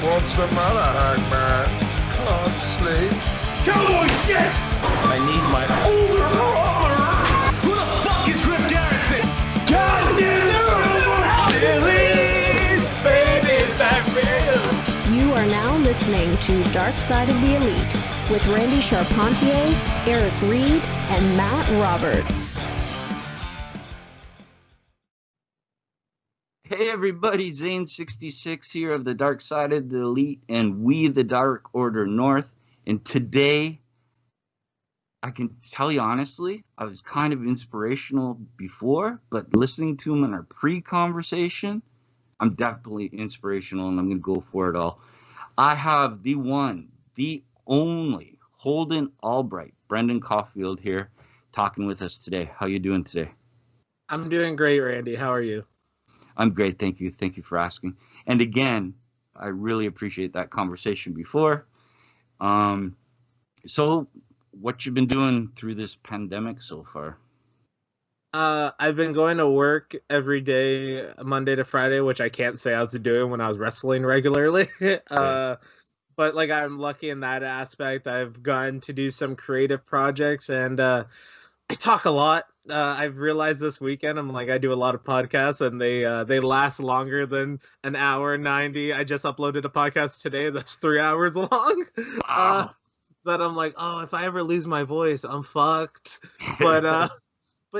What's the matter, Hangman? Can't sleep? Cowboy shit! I need my older brother! Who the fuck is Griff Garrison? Goddamn Chili's baby back real. You are now listening to Dark Side of the Elite with Randy Charpentier, Eric Reed, and Matt Roberts. Hey everybody, Zane 66 here of the Dark Side of the Elite and We the Dark Order North. And today, I can tell you honestly, I was kind of inspirational before, but listening to him in our pre-conversation, I'm definitely inspirational and I'm going to go for it all. I have the one, the only Holden Albright, Brendone Caulfield here, talking with us today. How you doing today? I'm doing great, Randy. How are you? I'm great, thank you. Thank you for asking. And again, I really appreciate that conversation before. So what you've been doing through this pandemic so far? I've been going to work every day, Monday to Friday, which I can't say I was doing when I was wrestling regularly. But like I'm lucky in that aspect. I've gotten to do some creative projects, and I talk a lot. I've realized this weekend, I do a lot of podcasts, and they last longer than an hour 90. I just uploaded a podcast today that's 3 hours long. Wow. That I'm like, oh, if I ever lose my voice, I'm fucked. But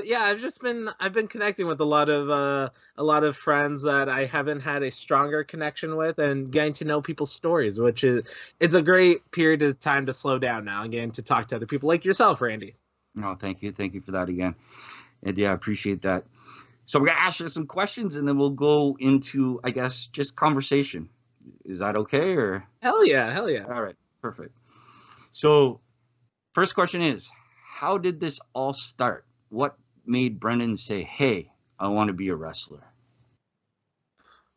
yeah, I've been connecting with a lot of friends that I haven't had a stronger connection with, and getting to know people's stories, it's a great period of time to slow down now and getting to talk to other people like yourself, Randy. No, thank you for that again. And yeah, I appreciate that. So we're gonna ask you some questions, and then we'll go into, I guess, just conversation. Is that okay, or? Hell yeah. All right, perfect. So, first question is, how did this all start? What made Brendone say, hey, I want to be a wrestler?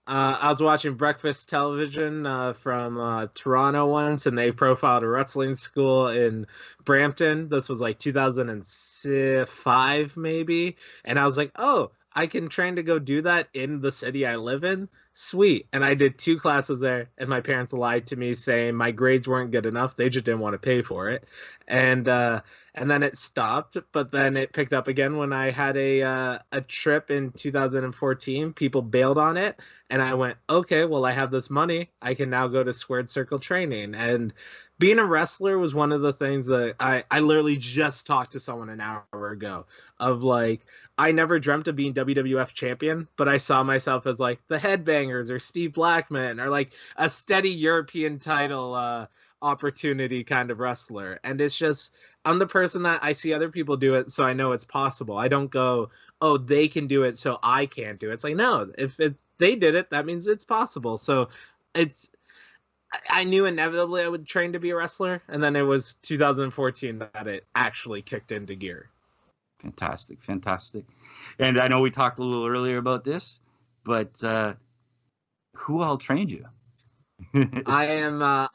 I was watching breakfast television from Toronto once, and they profiled a wrestling school in Brampton. This was like 2005, maybe. And I was like, oh, I can train to go do that in the city I live in? Sweet. And I did 2 classes there, and my parents lied to me saying my grades weren't good enough. They just didn't want to pay for it. And then it stopped, but then it picked up again when I had a trip in 2014. People bailed on it, and I went, okay, well, I have this money. I can now go to Squared Circle training. And being a wrestler was one of the things that I literally just talked to someone an hour ago of like, I never dreamt of being WWF champion, but I saw myself as like the Headbangers or Steve Blackman or like a steady European title opportunity kind of wrestler. And it's just, I'm the person that I see other people do it, so I know it's possible. I don't go, oh, they can do it, so I can't do it. It's like, no, if they did it, that means it's possible. So I knew inevitably I would train to be a wrestler, and then it was 2014 that it actually kicked into gear. Fantastic. And I know we talked a little earlier about this, but who all trained you? I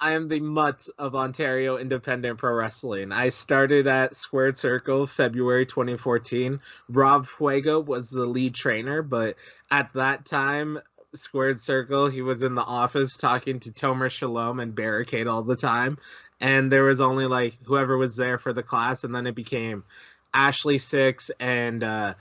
am the mutt of Ontario Independent Pro Wrestling. I started at Squared Circle February 2014. Rob Fuego was the lead trainer, but at that time, Squared Circle, he was in the office talking to Tomer Shalom and Barricade all the time, and there was only like whoever was there for the class, and then it became Ashley Six and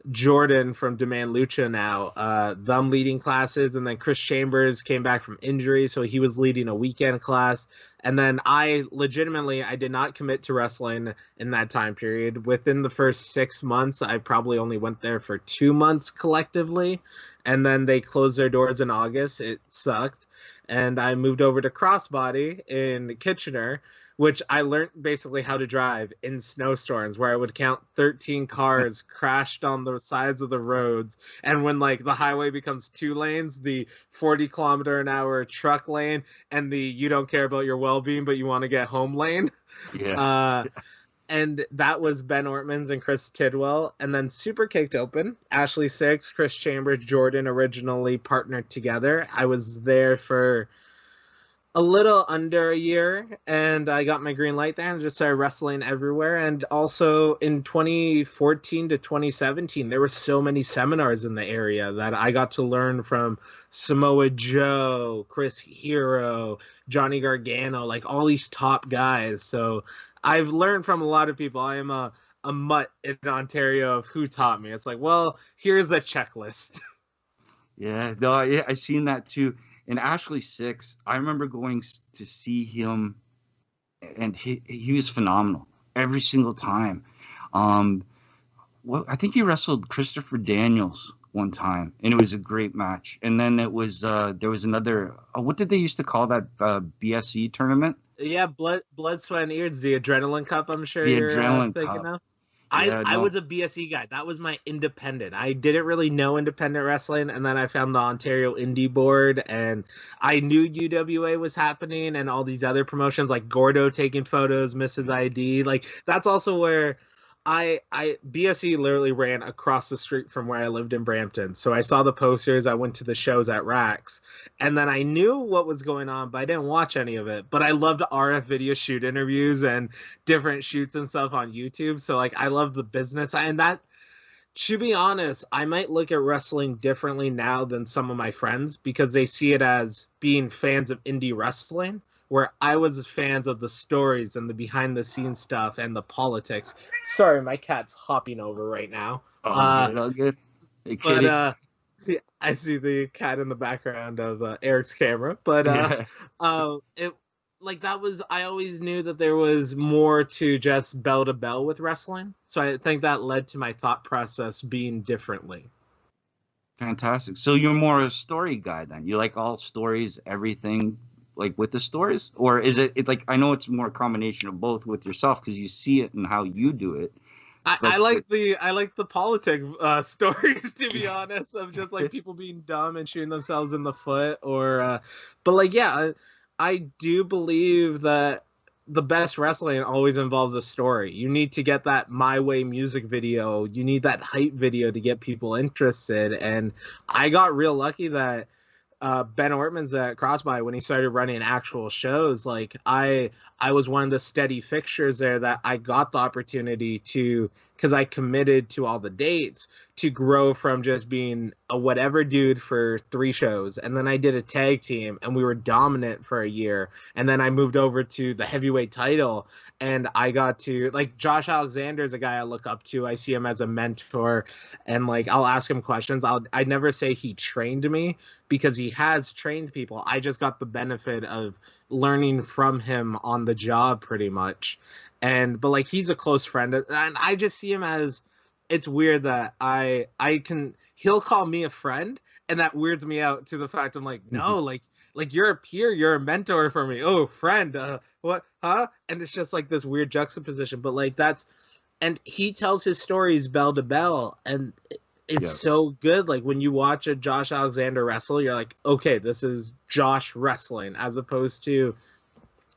Jordan from Demand Lucha now, them leading classes, and then Chris Chambers came back from injury, so he was leading a weekend class. And then I did not commit to wrestling in that time period. Within the first 6 months, I probably only went there for 2 months collectively, and then they closed their doors in August. It sucked, and I moved over to Crossbody in Kitchener, which I learned basically how to drive in snowstorms, where I would count 13 cars crashed on the sides of the roads. And when like the highway becomes 2 lanes, the 40-kilometer-an-hour truck lane and the you don't care about your well-being, but you want to get home lane. Yeah. And that was Ben Ortmans and Chris Tidwell. And then Super Kicked Open, Ashley Six, Chris Chambers, Jordan originally partnered together. I was there for A little under a year, and I got my green light there and just started wrestling everywhere. And also in 2014 to 2017, there were so many seminars in the area that I got to learn from Samoa Joe, Chris Hero, Johnny Gargano, like all these top guys. So I've learned from a lot of people. I am a mutt in Ontario of who taught me. It's like, well, here's a checklist. Yeah, no, yeah, I seen that too. And Ashley Six, I remember going to see him, and he was phenomenal every single time. Well, I think he wrestled Christopher Daniels one time, and it was a great match. And then it was there was another. What did they used to call that BSE tournament? Yeah, blood, sweat, and ears. The Adrenaline Cup. I'm sure The you're Adrenaline thinking Cup. of. Yeah, I no. was a BSE guy. That was my independent. I didn't really know independent wrestling, and then I found the Ontario Indie Board, and I knew UWA was happening, and all these other promotions like Gordo taking photos, Mrs. ID. Like that's also where I BSE literally ran across the street from where I lived in Brampton. So I saw the posters. I went to the shows at Rax, and then I knew what was going on, but I didn't watch any of it. But I loved RF video shoot interviews and different shoots and stuff on YouTube. So like I love the business, and that, to be honest, I might look at wrestling differently now than some of my friends because they see it as being fans of indie wrestling, where I was fans of the stories and the behind the scenes stuff and the politics. Sorry, my cat's hopping over right now. All good. Hey, But kitty. I see the cat in the background of Eric's camera. But it, like, that was, I always knew that there was more to just bell to bell with wrestling. So I think that led to my thought process being differently. Fantastic. So you're more a story guy then. You like all stories, everything, like with the stories, or is it like, I know it's more a combination of both with yourself because you see it and how you do it. I like the politic stories, to be honest, of just like people being dumb and shooting themselves in the foot, or but like, yeah, I do believe that the best wrestling always involves a story. You need to get that My Way music video, you need that hype video to get people interested. And I got real lucky that Ben Ortman's at Crossbody, when he started running actual shows, like I was one of the steady fixtures there that I got the opportunity to, because I committed to all the dates, to grow from just being a whatever dude for 3 shows. And then I did a tag team and we were dominant for a year. And then I moved over to the heavyweight title, and I got to, like, Josh Alexander is a guy I look up to. I see him as a mentor, and like I'll ask him questions. I'd never say he trained me, because he has trained people. I just got the benefit of learning from him on the job pretty much. But like, he's a close friend, and I just see him as, it's weird that he'll call me a friend, and that weirds me out to the fact I'm like, no, like you're a peer, you're a mentor for me. Oh, friend, what, huh? And it's just like this weird juxtaposition, but like and he tells his stories bell to bell, and it's so good. Like when you watch a Josh Alexander wrestle, you're like, okay, this is Josh wrestling, as opposed to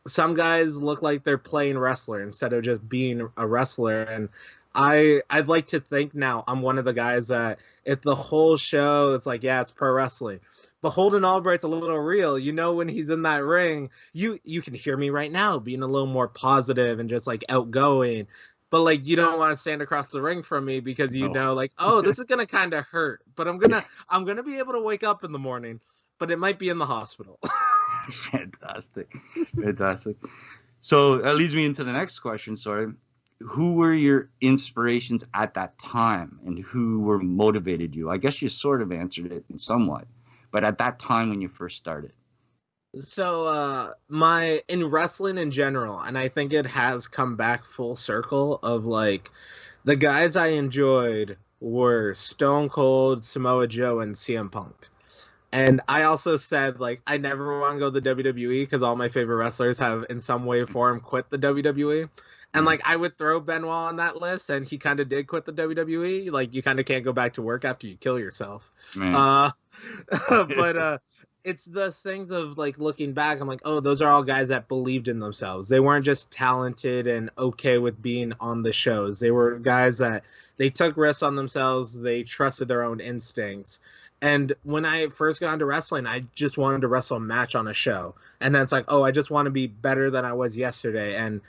some guys look like they're playing wrestler instead of just being a wrestler. And I'd like to think now I'm one of the guys that if the whole show, it's like, yeah, it's pro wrestling, but Holden Albright's a little real. You know, when he's in that ring, you can hear me right now being a little more positive and just like outgoing. But like, you don't want to stand across the ring from me because you know, like, oh, this is gonna kind of hurt, but I'm gonna be able to wake up in the morning, but it might be in the hospital. Fantastic. So that leads me into the next question. Sorry, who were your inspirations at that time, and who were motivated you? I guess you sort of answered it somewhat, but at that time when you first started. So in wrestling in general, and I think it has come back full circle, of like the guys I enjoyed were Stone Cold, Samoa Joe, and CM Punk. And I also said, like, I never want to go to the WWE because all my favorite wrestlers have in some way or form quit the WWE. And like, I would throw Benoit on that list, and he kind of did quit the WWE. Like, you kind of can't go back to work after you kill yourself. But it's the things of like looking back, I'm like, oh, those are all guys that believed in themselves. They weren't just talented and okay with being on the shows. They were guys that they took risks on themselves. They trusted their own instincts. And when I first got into wrestling, I just wanted to wrestle a match on a show. And then it's like, oh, I just want to be better than I was yesterday. And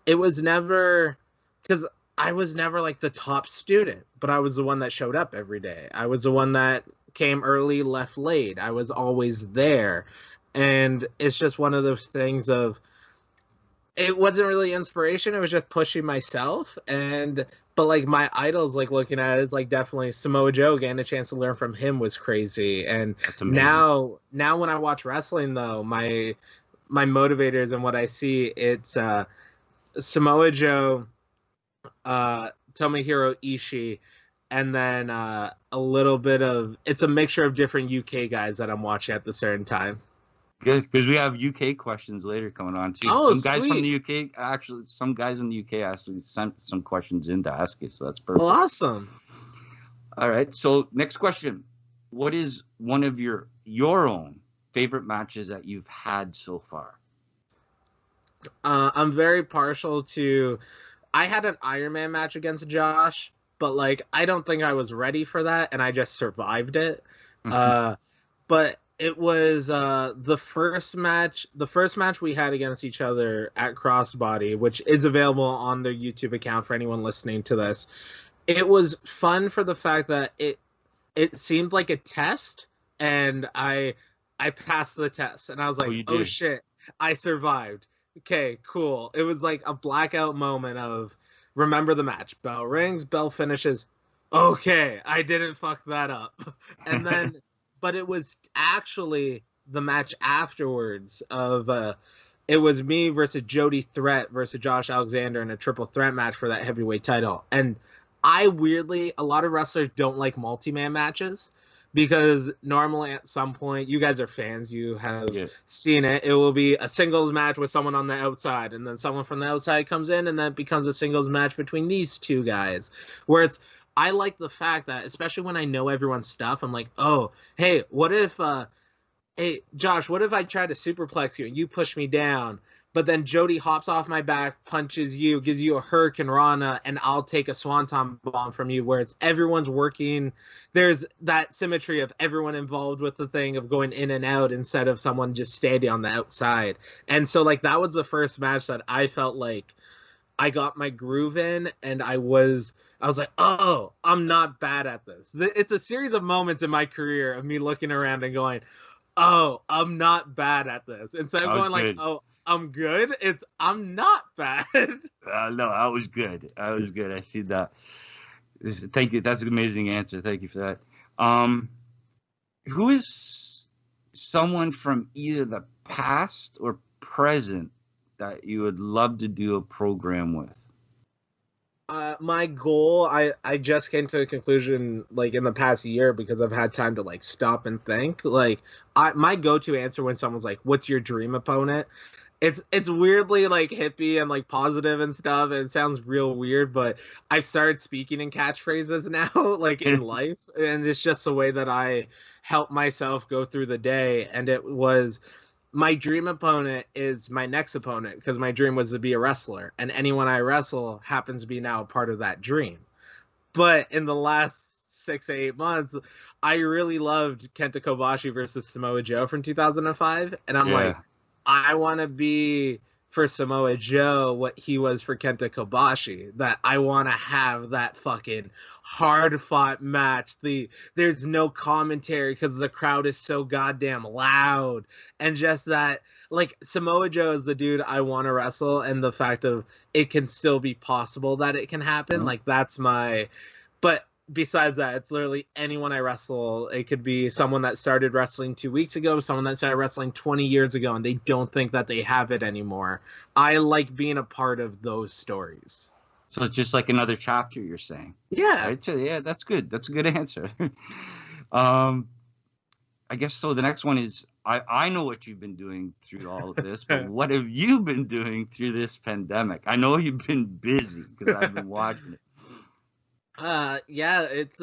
it was never, because I was never like the top student, but I was the one that showed up every day. I was the one that came early, left late. I was always there. And it's just one of those things of, it wasn't really inspiration. It was just pushing myself. But like my idols, like looking at it, it's like definitely Samoa Joe. Getting a chance to learn from him was crazy. And now when I watch wrestling, though, my motivators and what I see, it's Samoa Joe, Tomohiro Ishii, and then a little bit of, it's a mixture of different UK guys that I'm watching at the certain time. Good, because we have UK questions later coming on too. Oh, some guys sweet. from the UK, actually, some guys in the UK actually sent some questions in to ask you, so that's perfect. Well, awesome. All right, so next question: what is one of your own favorite matches that you've had so far? I'm very partial to. I had an Iron Man match against Josh, but like I don't think I was ready for that, and I just survived it. But it was the first match we had against each other at Crossbody, which is available on their YouTube account for anyone listening to this. It was fun for the fact that it seemed like a test, and I passed the test, and I was like, oh shit, I survived. Okay, cool. It was like a blackout moment of remember the match. Bell rings, bell finishes. Okay, I didn't fuck that up. And then but it was actually the match afterwards of it was me versus Jody Threat versus Josh Alexander in a triple threat match for that heavyweight title. And I weirdly, a lot of wrestlers don't like multi-man matches because normally at some point, you guys are fans, you have seen it, it will be a singles match with someone on the outside, and then someone from the outside comes in, and then it becomes a singles match between these two guys, where it's, I like the fact that, especially when I know everyone's stuff, I'm like, oh, hey, what if, hey, Josh, what if I try to superplex you and you push me down, but then Jody hops off my back, punches you, gives you a Hurricane Rana, and I'll take a Swanton Bomb from you, where it's everyone's working. There's that symmetry of everyone involved with the thing of going in and out instead of someone just standing on the outside. And so, like, that was the first match that I felt like I got my groove in, and I was like, oh, I'm not bad at this. It's a series of moments in my career of me looking around and going, oh, I'm not bad at this. Instead of going like, oh, I'm good, it's I'm not bad. No, I was good. I see that. Thank you. That's an amazing answer. Thank you for that. Who is someone from either the past or present that you would love to do a program with? My goal, I just came to a conclusion like in the past year because I've had time to like stop and think. Like my go-to answer when someone's like, "What's your dream opponent?" It's weirdly like hippie and like positive and stuff, and it sounds real weird, but I've started speaking in catchphrases now, like in life, and it's just the way that I help myself go through the day. And it was, my dream opponent is my next opponent, because my dream was to be a wrestler, and anyone I wrestle happens to be now a part of that dream. But in the last 6 to 8 months, I really loved Kenta Kobashi versus Samoa Joe from 2005, and I'm like, I want to be for Samoa Joe what he was for Kenta Kobashi. That I want to have that fucking hard-fought match. There's no commentary because the crowd is so goddamn loud. And just that, like, Samoa Joe is the dude I want to wrestle, and the fact of it can still be possible that it can happen. Like, that's my... But besides that, it's literally anyone I wrestle. It could be someone that started wrestling 2 weeks ago, someone that started wrestling 20 years ago, and they don't think that they have it anymore. I like being a part of those stories. So it's just like another chapter, you're saying? Yeah. Right? So, yeah, that's good. That's a good answer. I guess so. The next one is, I know what you've been doing through all of this, but what have you been doing through this pandemic? I know you've been busy because I've been watching it. Yeah, it's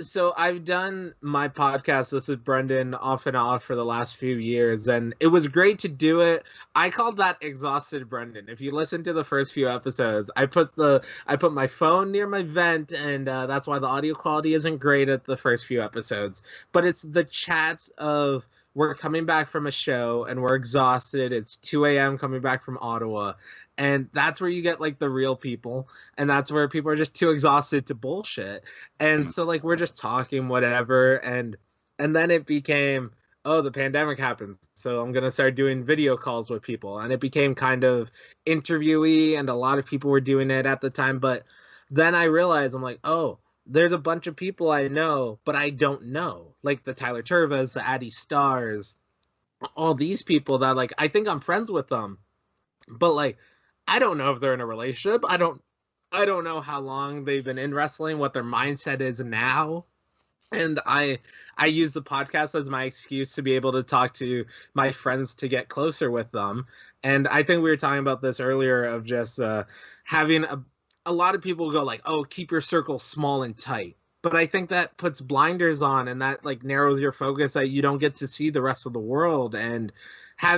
So I've done my podcast. This is Brendan off and off for the last few years, and it was great to do it. I called that exhausted Brendan. If you listen to the first few episodes, I put my phone near my vent, and that's why the audio quality isn't great at the first few episodes. But it's the chats of we're coming back from a show and we're exhausted. It's 2 a.m. coming back from Ottawa, and that's where you get like the real people, and that's where people are just too exhausted to bullshit. And so like we're just talking whatever, and then it became, oh, the pandemic happens, so I'm gonna start doing video calls with people, and it became kind of interviewee, and a lot of people were doing it at the time. But then I realized, I'm like, oh, there's a bunch of people I know but I don't know, like the Tyler Turvas, the Addie Stars, all these people that like I think I'm friends with them, but like I don't know if they're in a relationship. I don't know how long they've been in wrestling, what their mindset is now. And I use the podcast as my excuse to be able to talk to my friends to get closer with them. And I think we were talking about this earlier of just having a lot of people go like, oh, keep your circle small and tight. But I think that puts blinders on, and that like narrows your focus, that you don't get to see the rest of the world. And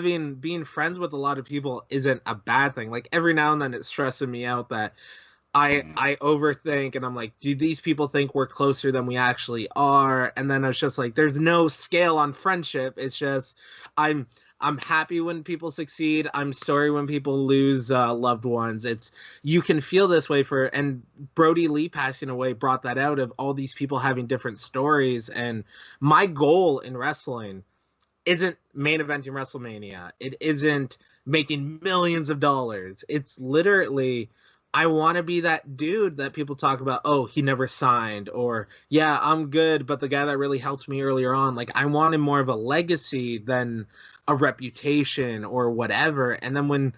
being friends with a lot of people isn't a bad thing. Like every now and then it's stressing me out that I overthink, and I'm like, do these people think we're closer than we actually are? And then it's just like, there's no scale on friendship. It's just I'm happy when people succeed. I'm sorry when people lose loved ones. It's, you can feel this way and Brody Lee passing away brought that out, of all these people having different stories. And my goal in wrestling isn't main eventing WrestleMania. It isn't making millions of dollars. It's literally, I want to be that dude that people talk about, oh, he never signed, or yeah, I'm good, but the guy that really helped me earlier on, like I wanted more of a legacy than a reputation or whatever. And then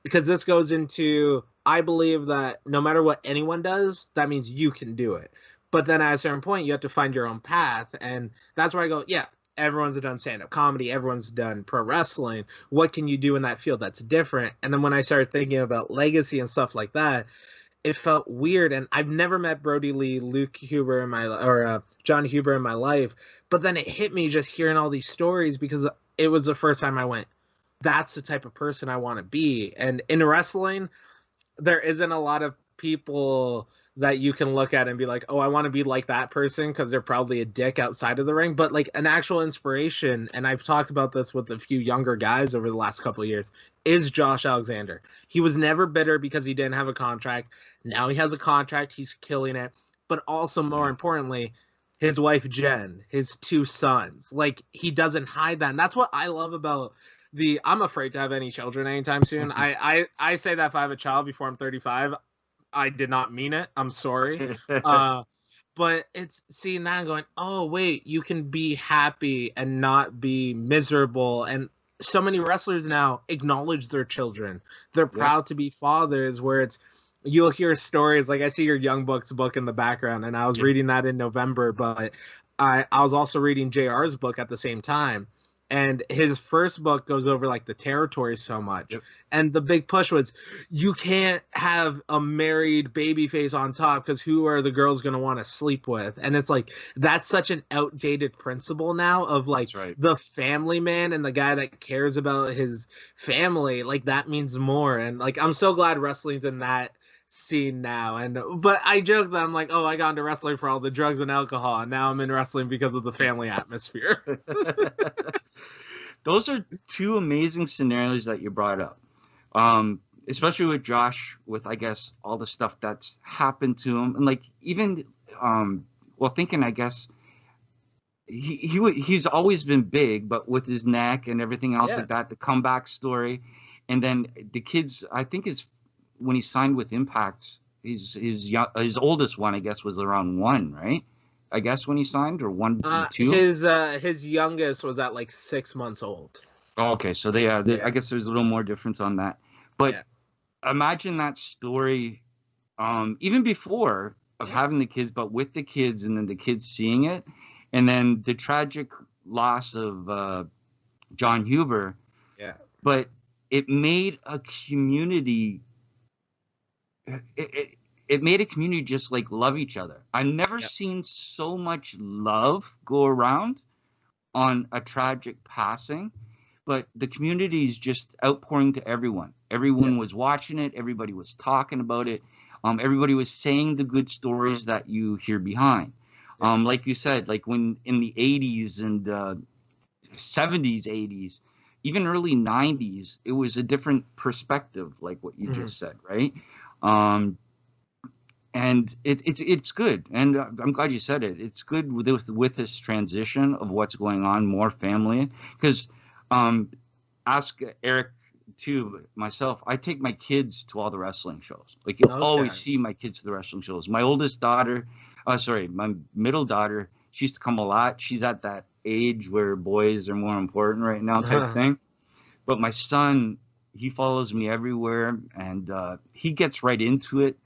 because this goes into, I believe that no matter what anyone does, that means you can do it. But then at a certain point, you have to find your own path. And that's where I go, yeah, everyone's done stand-up comedy, everyone's done pro wrestling. What can you do in that field that's different? And then when I started thinking about legacy and stuff like that, it felt weird. And I've never met Brody Lee, Luke Huber John Huber in my life. But then it hit me just hearing all these stories, because it was the first time I went, that's the type of person I want to be. And in wrestling, there isn't a lot of people that you can look at and be like, oh, I want to be like that person, because they're probably a dick outside of the ring. But like an actual inspiration, and I've talked about this with a few younger guys over the last couple of years, is Josh Alexander. He was never bitter because he didn't have a contract. Now he has a contract. He's killing it. But also, more importantly, his wife Jen, his 2 sons. Like, he doesn't hide that. And that's what I love about I'm afraid to have any children anytime soon. I say that if I have a child before I'm 35, I did not mean it. I'm sorry. But it's seeing that and going, oh, wait, you can be happy and not be miserable. And so many wrestlers now acknowledge their children. They're proud to be fathers, where it's, you'll hear stories like, I see your Young Bucks book in the background, and I was reading that in November, but I was also reading JR's book at the same time. And his first book goes over like the territory so much. And the big push was, you can't have a married babyface on top, because who are the girls going to want to sleep with? And it's like, that's such an outdated principle now of like the family man and the guy that cares about his family. Like, that means more. And like, I'm so glad wrestling's in that scene now. But I joke that I'm like, oh, I got into wrestling for all the drugs and alcohol, and now I'm in wrestling because of the family atmosphere. Those are 2 amazing scenarios that you brought up, especially with Josh, with I guess all the stuff that's happened to him, and like even thinking, I guess he's always been big, but with his neck and everything else like that, the comeback story, and then the kids, I think when he signed with Impact, his oldest one, I guess, was around 1, right? I guess when he signed, or 1, 2. His youngest was at like 6 months old. Oh, okay, so I guess there's a little more difference on that. But imagine that story, even before of having the kids, but with the kids, and then the kids seeing it, and then the tragic loss of John Huber. Yeah. But it made a community. it made a community just like love each other. I've never seen so much love go around on a tragic passing, but the community is just outpouring to everyone. Everyone was watching it. Everybody was talking about it. Everybody was saying the good stories that you hear behind. Like you said, like when in the 80s and 70s, 80s, even early 90s, it was a different perspective, like what you just said, right? And it's good, and I'm glad you said it. It's good with this transition of what's going on, more family. Because ask Eric too, myself. I take my kids to all the wrestling shows. Like you'll always see my kids to the wrestling shows. My oldest daughter, my middle daughter, she used to come a lot. She's at that age where boys are more important right now, type thing. But my son, he follows me everywhere, and he gets right into it.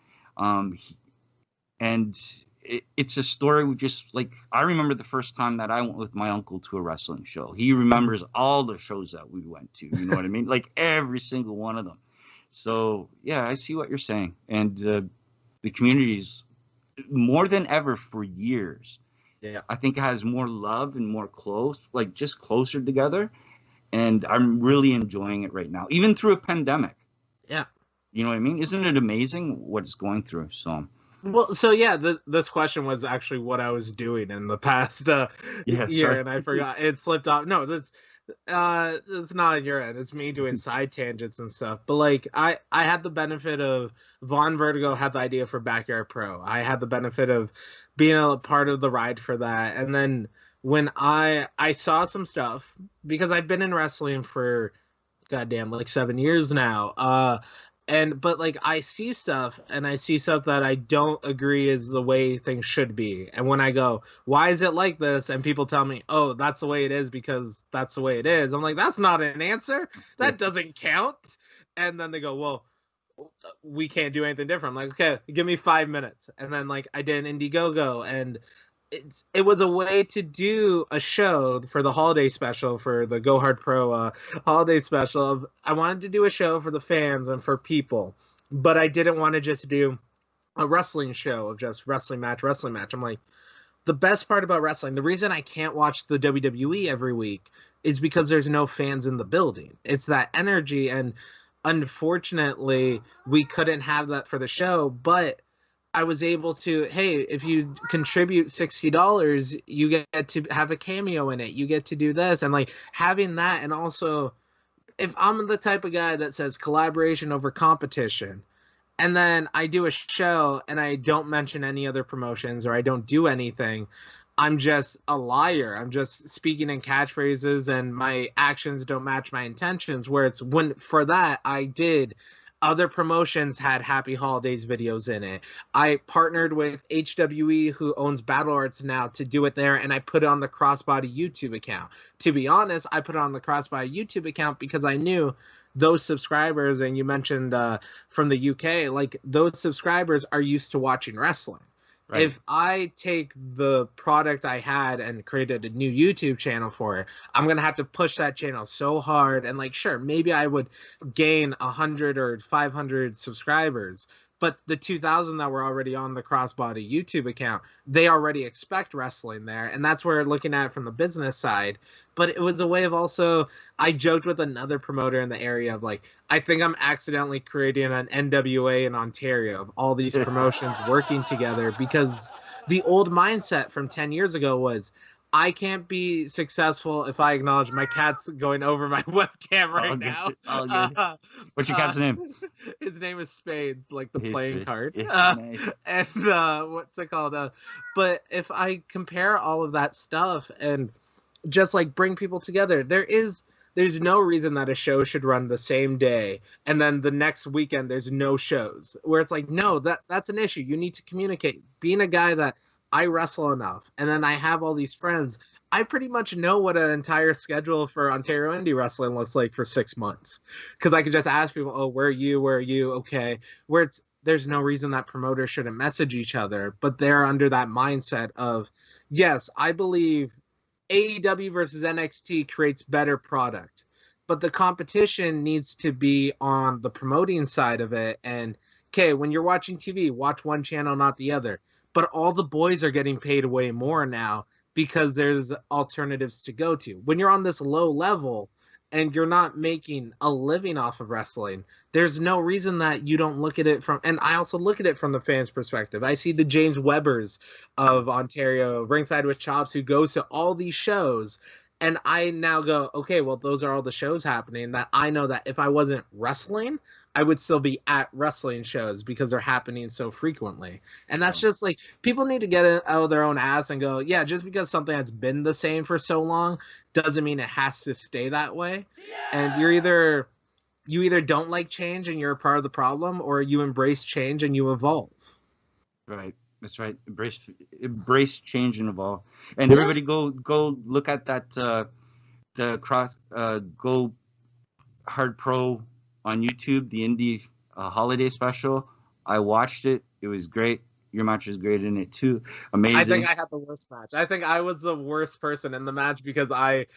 It's a story just like I remember the first time that I went with my uncle to a wrestling show. He remembers all the shows that we went to. You know what I mean? Like every single one of them. So yeah, I see what you're saying. And the community's more than ever for years. Yeah, I think it has more love and more close, like just closer together. And I'm really enjoying it right now, even through a pandemic. Yeah. You know what I mean? Isn't it amazing what it's going through? So. Well, so yeah, this question was actually what I was doing in the past year, and I forgot. It slipped off. No, it's not on your end. It's me doing side tangents and stuff. But like, I had the benefit of Von Vertigo had the idea for Backyard Pro. I had the benefit of being a part of the ride for that, and then when I saw some stuff, because I've been in wrestling for goddamn like 7 years now. But like I see stuff that I don't agree is the way things should be. And when I go, why is it like this? And people tell me, oh, that's the way it is because that's the way it is. I'm like, that's not an answer. That doesn't count. And then they go, well, we can't do anything different. I'm like, okay, give me 5 minutes. And then like I did an Indiegogo, and it was a way to do a show for the holiday special, for the Go Hard Pro holiday special. I wanted to do a show for the fans and for people, but I didn't want to just do a wrestling show of just wrestling match. I'm like, the best part about wrestling, the reason I can't watch the WWE every week is because there's no fans in the building. It's that energy, and unfortunately, we couldn't have that for the show, but I was able to, hey, if you contribute $60, you get to have a cameo in it. You get to do this. And like having that, and also if I'm the type of guy that says collaboration over competition, and then I do a show and I don't mention any other promotions or I don't do anything, I'm just a liar. I'm just speaking in catchphrases and my actions don't match my intentions. Where it's when for that I did. Other promotions had Happy Holidays videos in it. I partnered with HWE, who owns Battle Arts now, to do it there, and I put it on the Crossbody YouTube account. To be honest, I put it on the Crossbody YouTube account because I knew those subscribers, and you mentioned from the UK, like those subscribers are used to watching wrestling. Right. If I take the product I had and created a new YouTube channel for it, I'm going to have to push that channel so hard. And like, sure, maybe I would gain 100 or 500 subscribers, but the 2,000 that were already on the Crossbody YouTube account, they already expect wrestling there. And that's where looking at it from the business side. But it was a way of also, I joked with another promoter in the area of like, I think I'm accidentally creating an NWA in Ontario of all these promotions working together, because the old mindset from 10 years ago was, I can't be successful if I acknowledge my cat's going over my webcam right now. Good. What's your cat's name? His name is Spades, like the playing card. Nice. And what's it called? But if I compare all of that stuff and just like bring people together, there's no reason that a show should run the same day and then the next weekend there's no shows. Where it's like, no, that's an issue. You need to communicate. Being a guy that I wrestle enough, and then I have all these friends, I pretty much know what an entire schedule for Ontario Indie Wrestling looks like for 6 months. Because I could just ask people, oh, where are you? Where are you? Okay. Where there's no reason that promoters shouldn't message each other, but they're under that mindset of, yes, I believe AEW versus NXT creates better product, but the competition needs to be on the promoting side of it and okay, when you're watching TV, watch one channel, not the other. But all the boys are getting paid way more now because there's alternatives to go to. When you're on this low level and you're not making a living off of wrestling, there's no reason that you don't look at it from, and I also look at it from the fans' perspective. I see the James Webbers of Ontario, Ringside with Chops, who goes to all these shows, and I now go, okay, well, those are all the shows happening that I know that if I wasn't wrestling, I would still be at wrestling shows because they're happening so frequently. And that's just like, people need to get it out of their own ass and go, yeah, just because something has been the same for so long doesn't mean it has to stay that way. And you either don't like change and you're a part of the problem, or you embrace change and you evolve. Right. That's right. Embrace change and evolve. And everybody go look at that the Go Hard Pro on YouTube, the indie holiday special. I watched it. It was great. Your match was great in it too. Amazing. I think I had the worst match. I think I was the worst person in the match because I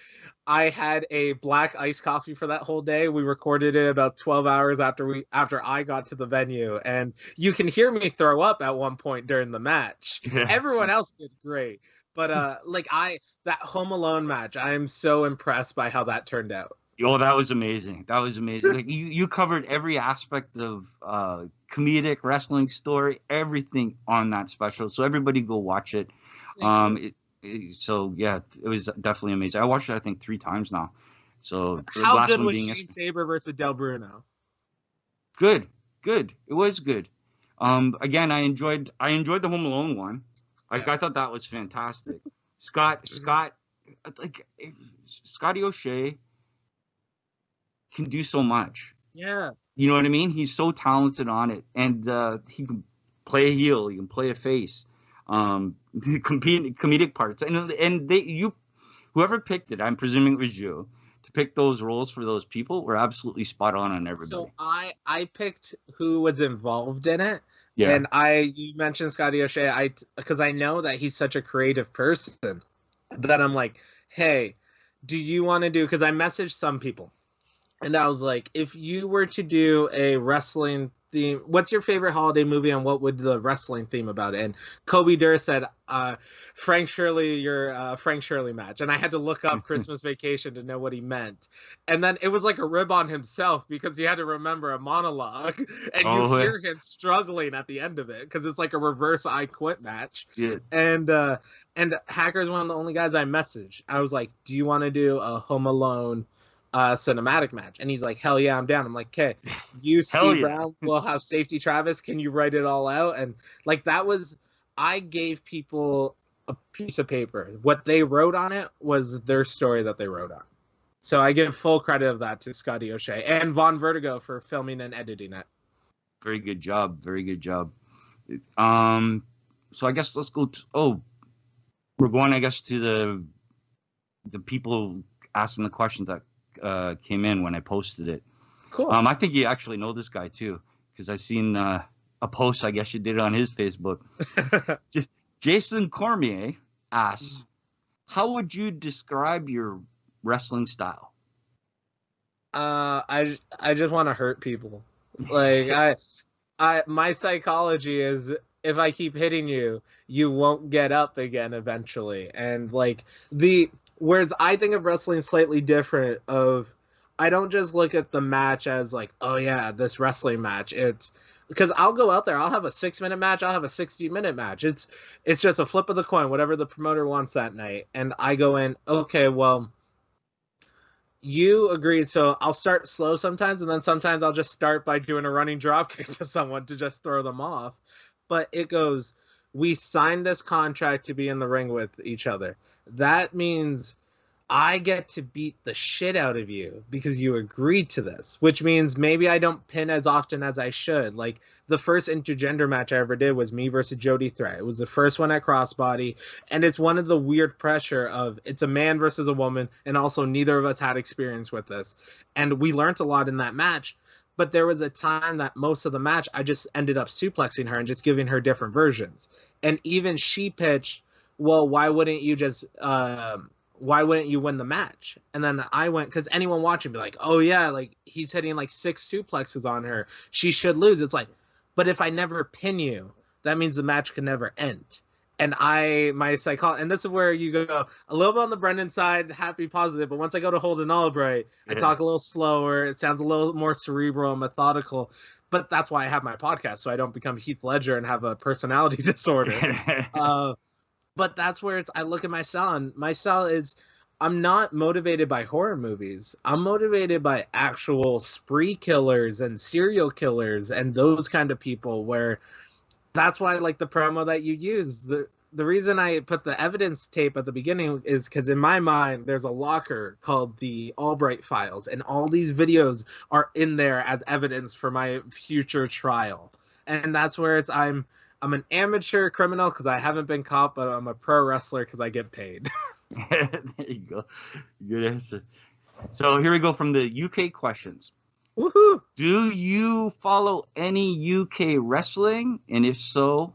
had a black iced coffee for that whole day. We recorded it about 12 hours after I got to the venue, and you can hear me throw up at one point during the match. Yeah. Everyone else did great, but that Home Alone match, I am so impressed by how that turned out. Oh, that was amazing. That was amazing. Like you covered every aspect of comedic wrestling story, everything on that special. So everybody go watch it. So yeah, it was definitely amazing. I watched it I think 3 times now. So how good was Shane Saber versus Del Bruno? Good. It was good. Again, I enjoyed the Home Alone one. Like I thought that was fantastic. Scotty O'Shea can do so much. Yeah. You know what I mean? He's so talented on it. And he can play a heel. He can play a face. Comedic parts. And whoever picked it, I'm presuming it was you, to pick those roles for those people were absolutely spot on everybody. So I picked who was involved in it. Yeah. And you mentioned Scotty O'Shea, because I know that he's such a creative person that I'm like, hey, do you want to do, because I messaged some people. And I was like, if you were to do a wrestling theme, what's your favorite holiday movie and what would the wrestling theme about it? And Kobe Durr said, Frank Shirley, your Frank Shirley match. And I had to look up Christmas Vacation to know what he meant. And then it was like a rib on himself because he had to remember a monologue. And you hear him struggling at the end of it because it's like a reverse I Quit match. Yeah. And Hacker's one of the only guys I messaged. I was like, do you want to do a Home Alone cinematic match? And he's like, hell yeah, I'm down. I'm like, okay, you, Steve Brown, will have Safety Travis, can you write it all out? And like, I gave people a piece of paper. What they wrote on it was their story that they wrote on. So I give full credit of that to Scotty O'Shea and Von Vertigo for filming and editing it. Very good job. So I guess let's go we're going, I guess, to the people asking the questions that came in when I posted it. Cool. I think you actually know this guy too, because I seen a post. I guess you did it on his Facebook. Jason Cormier asks, "How would you describe your wrestling style?" I just want to hurt people. Like my psychology is, if I keep hitting you, you won't get up again eventually. And like whereas I think of wrestling slightly different. I don't just look at the match as like, oh yeah, this wrestling match. It's because I'll go out there, I'll have a 6-minute match, I'll have a 60-minute match. It's just a flip of the coin, whatever the promoter wants that night. And I go in, okay, well, you agreed, so I'll start slow sometimes, and then sometimes I'll just start by doing a running drop kick to someone to just throw them off. But it goes, we signed this contract to be in the ring with each other. That means I get to beat the shit out of you because you agreed to this, which means maybe I don't pin as often as I should. Like the first intergender match I ever did was me versus Jody Threat. It was the first one at Crossbody, and it's one of the weird pressure of it's a man versus a woman, and also neither of us had experience with this. And we learned a lot in that match, but there was a time that most of the match I just ended up suplexing her and just giving her different versions. And even she pitched, well, why wouldn't you win the match? And then I went, because anyone watching be like, oh yeah, like he's hitting like 6 suplexes on her, she should lose. It's like, But if I never pin you, that means the match can never end. And my psychology, and this is where you go a little bit on the Brendone side, happy, positive. But once I go to Holden Albright, I talk a little slower. It sounds a little more cerebral and methodical. But that's why I have my podcast, so I don't become Heath Ledger and have a personality disorder. But that's where I look at my style, and my style is, I'm not motivated by horror movies. I'm motivated by actual spree killers and serial killers and those kind of people, where that's why I like the promo that you use. The reason I put the evidence tape at the beginning is because in my mind, there's a locker called the Albright files, and all these videos are in there as evidence for my future trial. And that's where I'm an amateur criminal because I haven't been caught, but I'm a pro wrestler because I get paid. There you go. Good answer. So here we go from the UK questions. Woohoo! Do you follow any UK wrestling? And if so,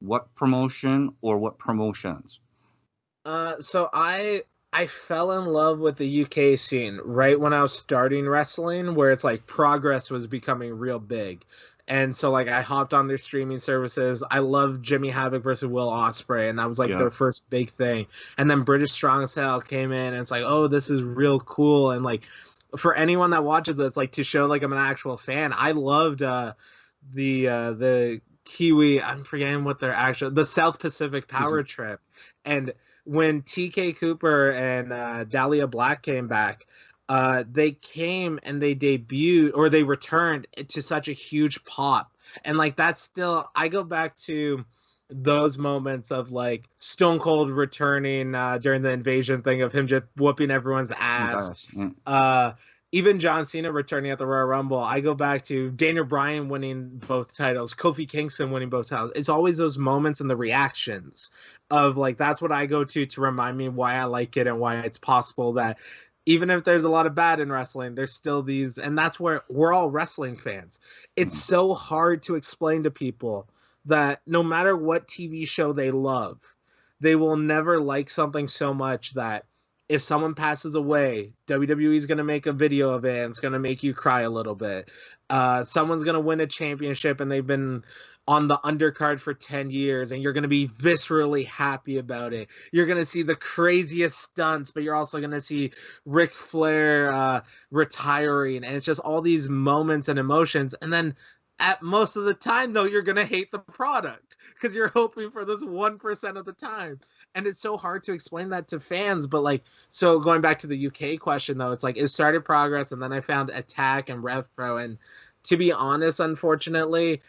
what promotion or what promotions? So I fell in love with the UK scene right when I was starting wrestling, where it's like Progress was becoming real big. And so, like, I hopped on their streaming services. I loved Jimmy Havoc versus Will Ospreay, and that was, like, their first big thing. And then British Strong Style came in, and it's like, oh, this is real cool. And, like, for anyone that watches this, like, to show, like, I'm an actual fan, I loved the Kiwi, I'm forgetting what their actual, the South Pacific Power Trip. And when TK Cooper and Dahlia Black came back, they came and they debuted, or they returned to such a huge pop. And like, that's still, I go back to those moments of like Stone Cold returning during the Invasion thing, of him just whooping everyone's ass. Even John Cena returning at the Royal Rumble. I go back to Daniel Bryan winning both titles, Kofi Kingston winning both titles. It's always those moments and the reactions of like, that's what I go to remind me why I like it and why it's possible that even if there's a lot of bad in wrestling, there's still these, and that's where we're all wrestling fans. It's so hard to explain to people that no matter what TV show they love, they will never like something so much that if someone passes away, WWE is going to make a video of it and it's going to make you cry a little bit. Someone's going to win a championship and they've been on the undercard for 10 years and you're going to be viscerally happy about it. You're going to see the craziest stunts, but you're also going to see Ric Flair retiring. And it's just all these moments and emotions. And then at most of the time, though, you're going to hate the product because you're hoping for this 1% of the time. And it's so hard to explain that to fans. But like, so going back to the UK question, though, it's like it started Progress and then I found Attack and Rev Pro. And to be honest, unfortunately,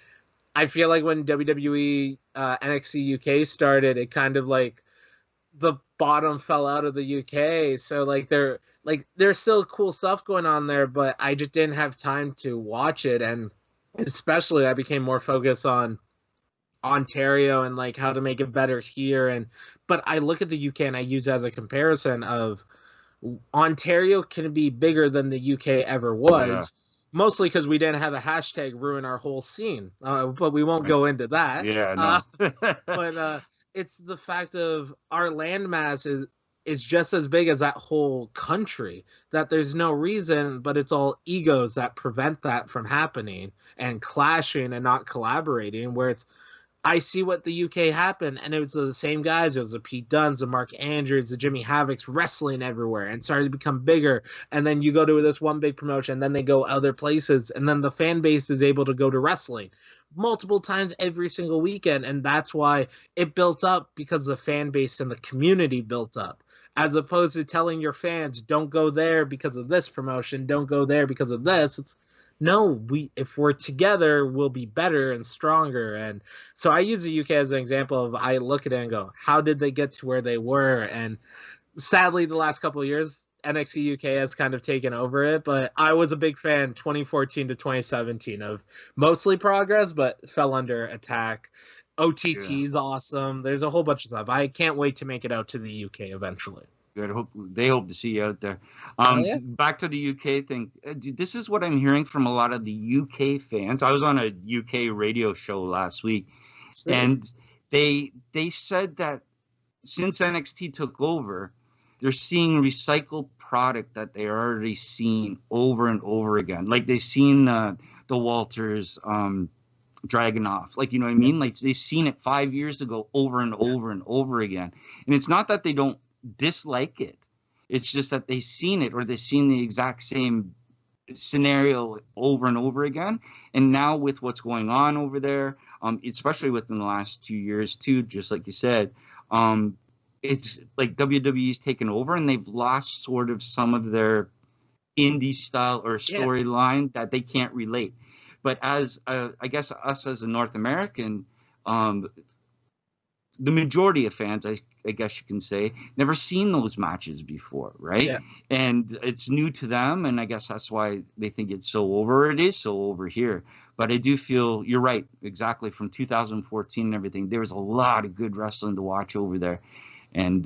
I feel like when WWE NXT UK started, it kind of like the bottom fell out of the UK. So like there's still cool stuff going on there, but I just didn't have time to watch it. And especially I became more focused on Ontario and like how to make it better here. But I look at the UK and I use it as a comparison of Ontario can be bigger than the UK ever was. Yeah. Mostly because we didn't have a hashtag ruin our whole scene, but we won't go into that. Yeah, no. But it's the fact of our landmass is just as big as that whole country, that there's no reason, but it's all egos that prevent that from happening and clashing and not collaborating, where it's, I see what the UK happened, and it was the same guys. It was the Pete Dunnes, the Mark Andrews, the Jimmy Havoc's wrestling everywhere and started to become bigger. And then you go to this one big promotion, then they go other places, and then the fan base is able to go to wrestling multiple times every single weekend. And that's why it built up, because the fan base and the community built up, as opposed to telling your fans, don't go there because of this promotion, don't go there because of this. It's, no, if we're together, we'll be better and stronger. And so I use the UK as an example of, I look at it and go, how did they get to where they were? And sadly, the last couple of years, NXT UK has kind of taken over it. But I was a big fan 2014 to 2017 of mostly Progress, but fell under Attack. OTT is awesome. There's a whole bunch of stuff. I can't wait to make it out to the UK eventually. Good. They hope to see you out there. Back to the UK thing. This is what I'm hearing from a lot of the UK fans. I was on a UK radio show last week, and they said that since NXT took over, they're seeing recycled product that they already seen over and over again. Like they've seen the Walters, Dragunov. Like, you know what I mean? Like, they've seen it 5 years ago over and over and over again. And it's not that they don't dislike it. It's just that they've seen it, or they've seen the exact same scenario over and over again. And now with what's going on over there, especially within the last 2 years too, just like you said, it's like WWE's taken over and they've lost sort of some of their indie style or storyline that they can't relate. But as I guess us as a North American, the majority of fans, I guess you can say, never seen those matches before, right? Yeah. And it's new to them, and I guess that's why they think it's so over. It is so over here. But I do feel you're right, exactly, from 2014 and everything. There was a lot of good wrestling to watch over there. And,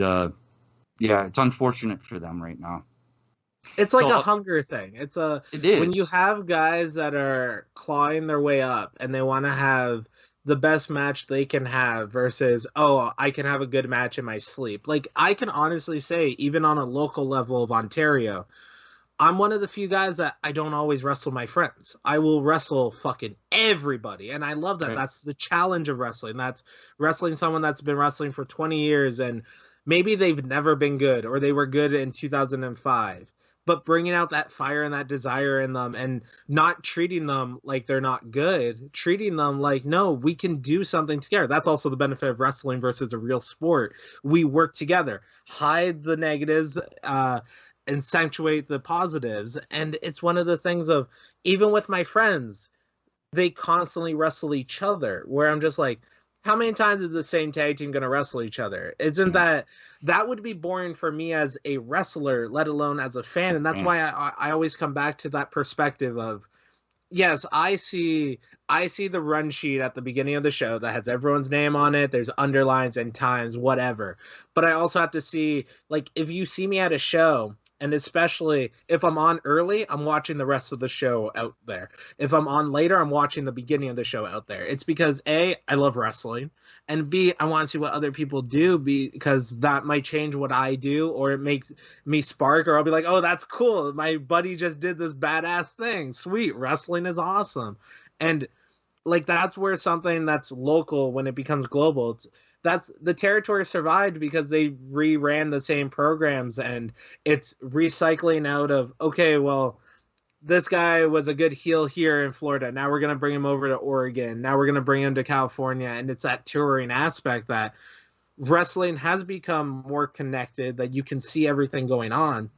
yeah, it's unfortunate for them right now. It's like a hunger thing. It is. When you have guys that are clawing their way up and they want to have the best match they can have versus, oh, I can have a good match in my sleep. Like, I can honestly say, even on a local level of Ontario, I'm one of the few guys that I don't always wrestle my friends. I will wrestle fucking everybody. And I love that. Right. That's the challenge of wrestling. That's wrestling someone that's been wrestling for 20 years and maybe they've never been good or they were good in 2005. But bringing out that fire and that desire in them and not treating them like they're not good, treating them like, no, we can do something together. That's also the benefit of wrestling versus a real sport. We work together, hide the negatives, accentuate the positives. And it's one of the things of, even with my friends, they constantly wrestle each other, where I'm just like, how many times is the same tag team going to wrestle each other? Isn't that would be boring for me as a wrestler, let alone as a fan. And that's why I always come back to that perspective of, yes, I see the run sheet at the beginning of the show that has everyone's name on it. There's underlines and times, whatever. But I also have to see, like, if you see me at a show, and especially if I'm on early, I'm watching the rest of the show out there. If I'm on later, I'm watching the beginning of the show out there. It's because A, I love wrestling, and B, I want to see what other people do because that might change what I do, or it makes me spark, or I'll be like, oh, that's cool. My buddy just did this badass thing. Sweet. Wrestling is awesome. And like, that's where something that's local, when it becomes global, that's the territory survived because they reran the same programs, and it's recycling out of, okay, well, this guy was a good heel here in Florida. Now we're going to bring him over to Oregon. Now we're going to bring him to California. And it's that touring aspect that wrestling has become more connected, that you can see everything going on.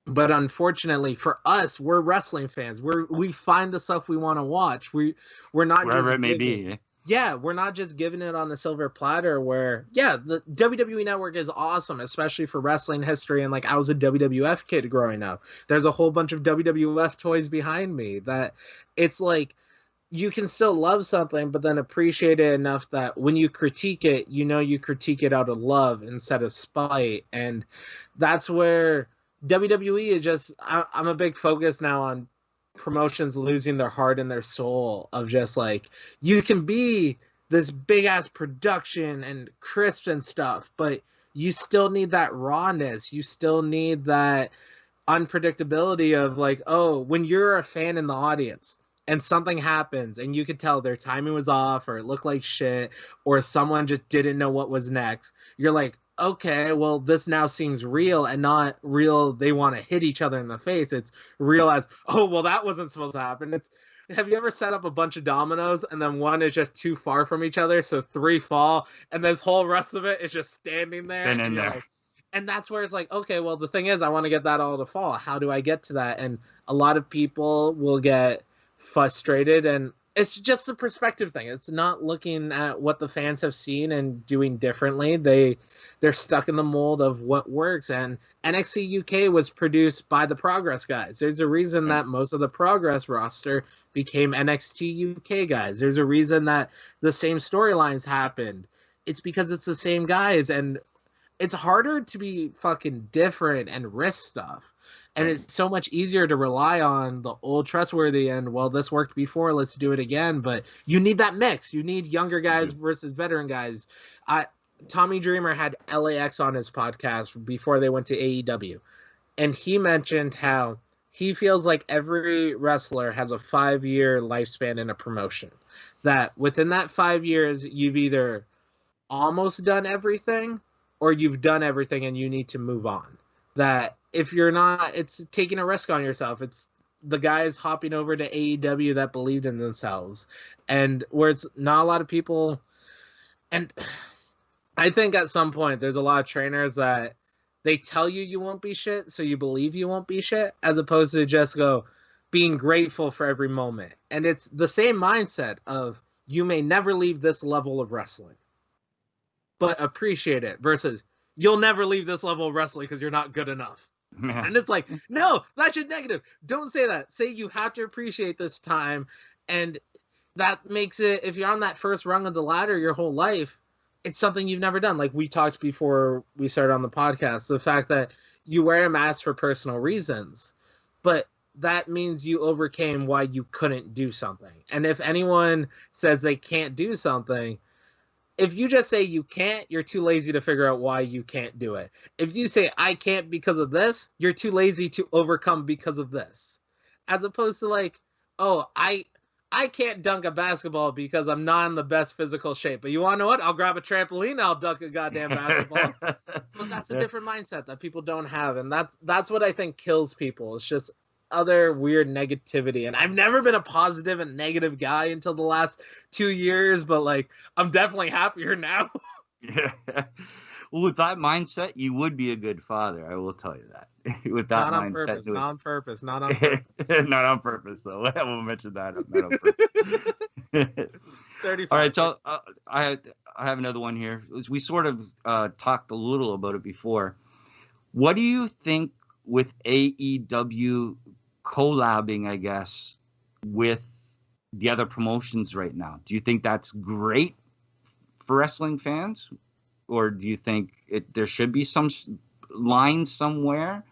But unfortunately for us, we're wrestling fans. We find the stuff we want to watch. We're not wherever just it may be. Yeah, we're not just giving it on the silver platter where, yeah, the WWE Network is awesome, especially for wrestling history. And like, I was a WWF kid growing up. There's a whole bunch of WWF toys behind me that it's like, you can still love something, but then appreciate it enough that when you critique it, you critique it out of love instead of spite. And that's where WWE is just, I'm a big focus now on promotions losing their heart and their soul of just like, you can be this big ass production and crisp and stuff, but you still need that rawness. You still need that unpredictability of like, oh, when you're a fan in the audience and something happens and you could tell their timing was off or it looked like shit or someone just didn't know what was next, you're like, okay, well, this now seems real and not real. They want to hit each other in the face. It's real as, oh, well, that wasn't supposed to happen. Have you ever set up a bunch of dominoes and then one is just too far from each other, so 3 fall, and this whole rest of it is just standing there? Spinning there. Like, and that's where it's like, okay, well, the thing is, I want to get that all to fall. How do I get to that? And a lot of people will get frustrated, and it's just a perspective thing. It's not looking at what the fans have seen and doing differently. They're stuck in the mold of what works. And NXT UK was produced by the Progress guys. There's a reason that most of the Progress roster became NXT UK guys. There's a reason that the same storylines happened. It's because it's the same guys. And it's harder to be fucking different and risk stuff. And it's so much easier to rely on the old trustworthy and, well, this worked before, let's do it again. But you need that mix. You need younger guys versus veteran guys. Tommy Dreamer had LAX on his podcast before they went to AEW. And he mentioned how he feels like every wrestler has a 5-year lifespan in a promotion. That within that 5 years, you've either almost done everything or you've done everything and you need to move on. That if you're not, it's taking a risk on yourself. It's the guys hopping over to AEW that believed in themselves, and where it's not a lot of people. And I think at some point there's a lot of trainers that they tell you you won't be shit, so you believe you won't be shit, as opposed to just being grateful for every moment. And it's the same mindset of you may never leave this level of wrestling, but appreciate it, versus you'll never leave this level of wrestling because you're not good enough. Man. And it's like, no, that's your negative. Don't say that. Say you have to appreciate this time. And that makes it, if you're on that first rung of the ladder your whole life, it's something you've never done. Like we talked before we started on the podcast, the fact that you wear a mask for personal reasons, but that means you overcame why you couldn't do something. And if anyone says they can't do something, if you just say you can't, you're too lazy to figure out why you can't do it. If you say I can't because of this, you're too lazy to overcome because of this. As opposed to like, oh, I can't dunk a basketball because I'm not in the best physical shape. But you want to know what? I'll grab a trampoline and I'll dunk a goddamn basketball. But that's a different mindset that people don't have. And that's what I think kills people. It's just other weird negativity. And I've never been a positive and negative guy until the last 2 years. But, like, I'm definitely happier now. Yeah. Well, with that mindset, you would be a good father. I will tell you that. With that not mindset, not on purpose. Not on purpose. Not on purpose, though. I will mention that. Not on purpose. 35. All right, so I have another one here. We sort of talked a little about it before. What do you think with AEW collabing, I guess, with the other promotions right now? Do you think that's great for wrestling fans? Or do you think there should be some line somewhere?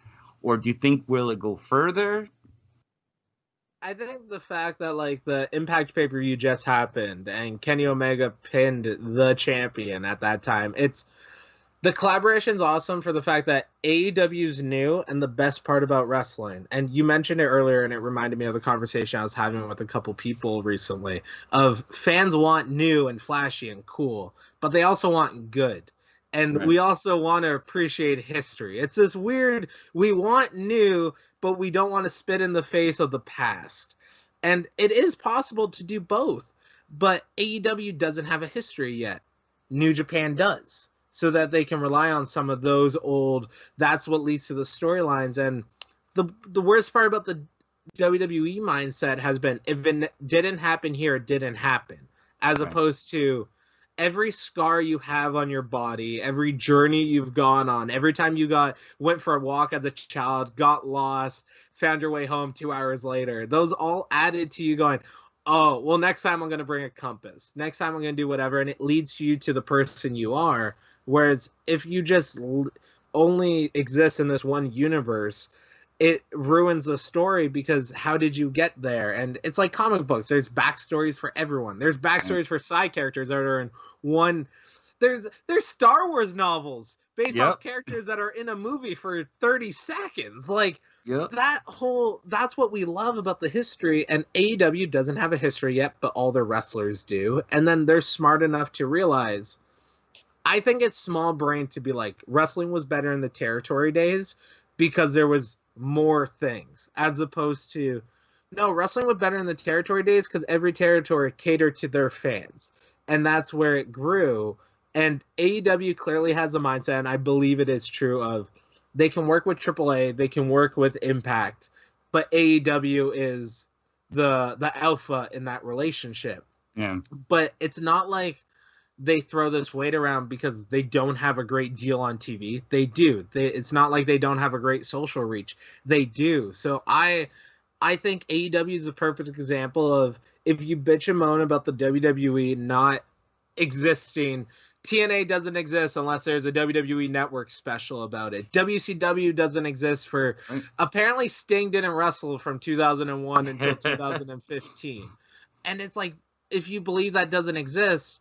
Or do you think will it go further? I think the fact that like the Impact pay-per-view just happened and Kenny Omega pinned the champion at that time, the collaboration's awesome for the fact that AEW's new, and the best part about wrestling, and you mentioned it earlier and it reminded me of the conversation I was having with a couple people recently, of fans want new and flashy and cool, but they also want good. And right. We also want to appreciate history. It's this weird, we want new, but we don't want to spit in the face of the past. And it is possible to do both, but AEW doesn't have a history yet. New Japan does, so that they can rely on some of those old, that's what leads to the storylines. And the worst part about the WWE mindset has been, if it didn't happen here, it didn't happen. As right. opposed to every scar you have on your body, every journey you've gone on, every time you went for a walk as a child, got lost, found your way home 2 hours later, those all added to you going, oh, well, next time I'm going to bring a compass. Next time I'm going to do whatever. And it leads you to the person you are. Whereas if you just only exist in this one universe, it ruins the story, because how did you get there? And it's like comic books. There's backstories for everyone. There's backstories for side characters that are in one. There's Star Wars novels based off characters that are in a movie for 30 seconds. Like, that's what we love about the history. And AEW doesn't have a history yet, but all their wrestlers do. And then they're smart enough to realize, I think it's small brain to be like, wrestling was better in the territory days because there was more things, as opposed to, no, wrestling was better in the territory days because every territory catered to their fans. And that's where it grew. And AEW clearly has a mindset, and I believe it is true, of they can work with AAA, they can work with Impact, but AEW is the alpha in that relationship. Yeah. But it's not like they throw this weight around because they don't have a great deal on TV. They do. It's not like they don't have a great social reach. They do. So I think AEW is a perfect example of, if you bitch and moan about the WWE not existing, TNA doesn't exist unless there's a WWE Network special about it. WCW doesn't exist for... Apparently Sting didn't wrestle from 2001 until 2015. And it's like, if you believe that doesn't exist,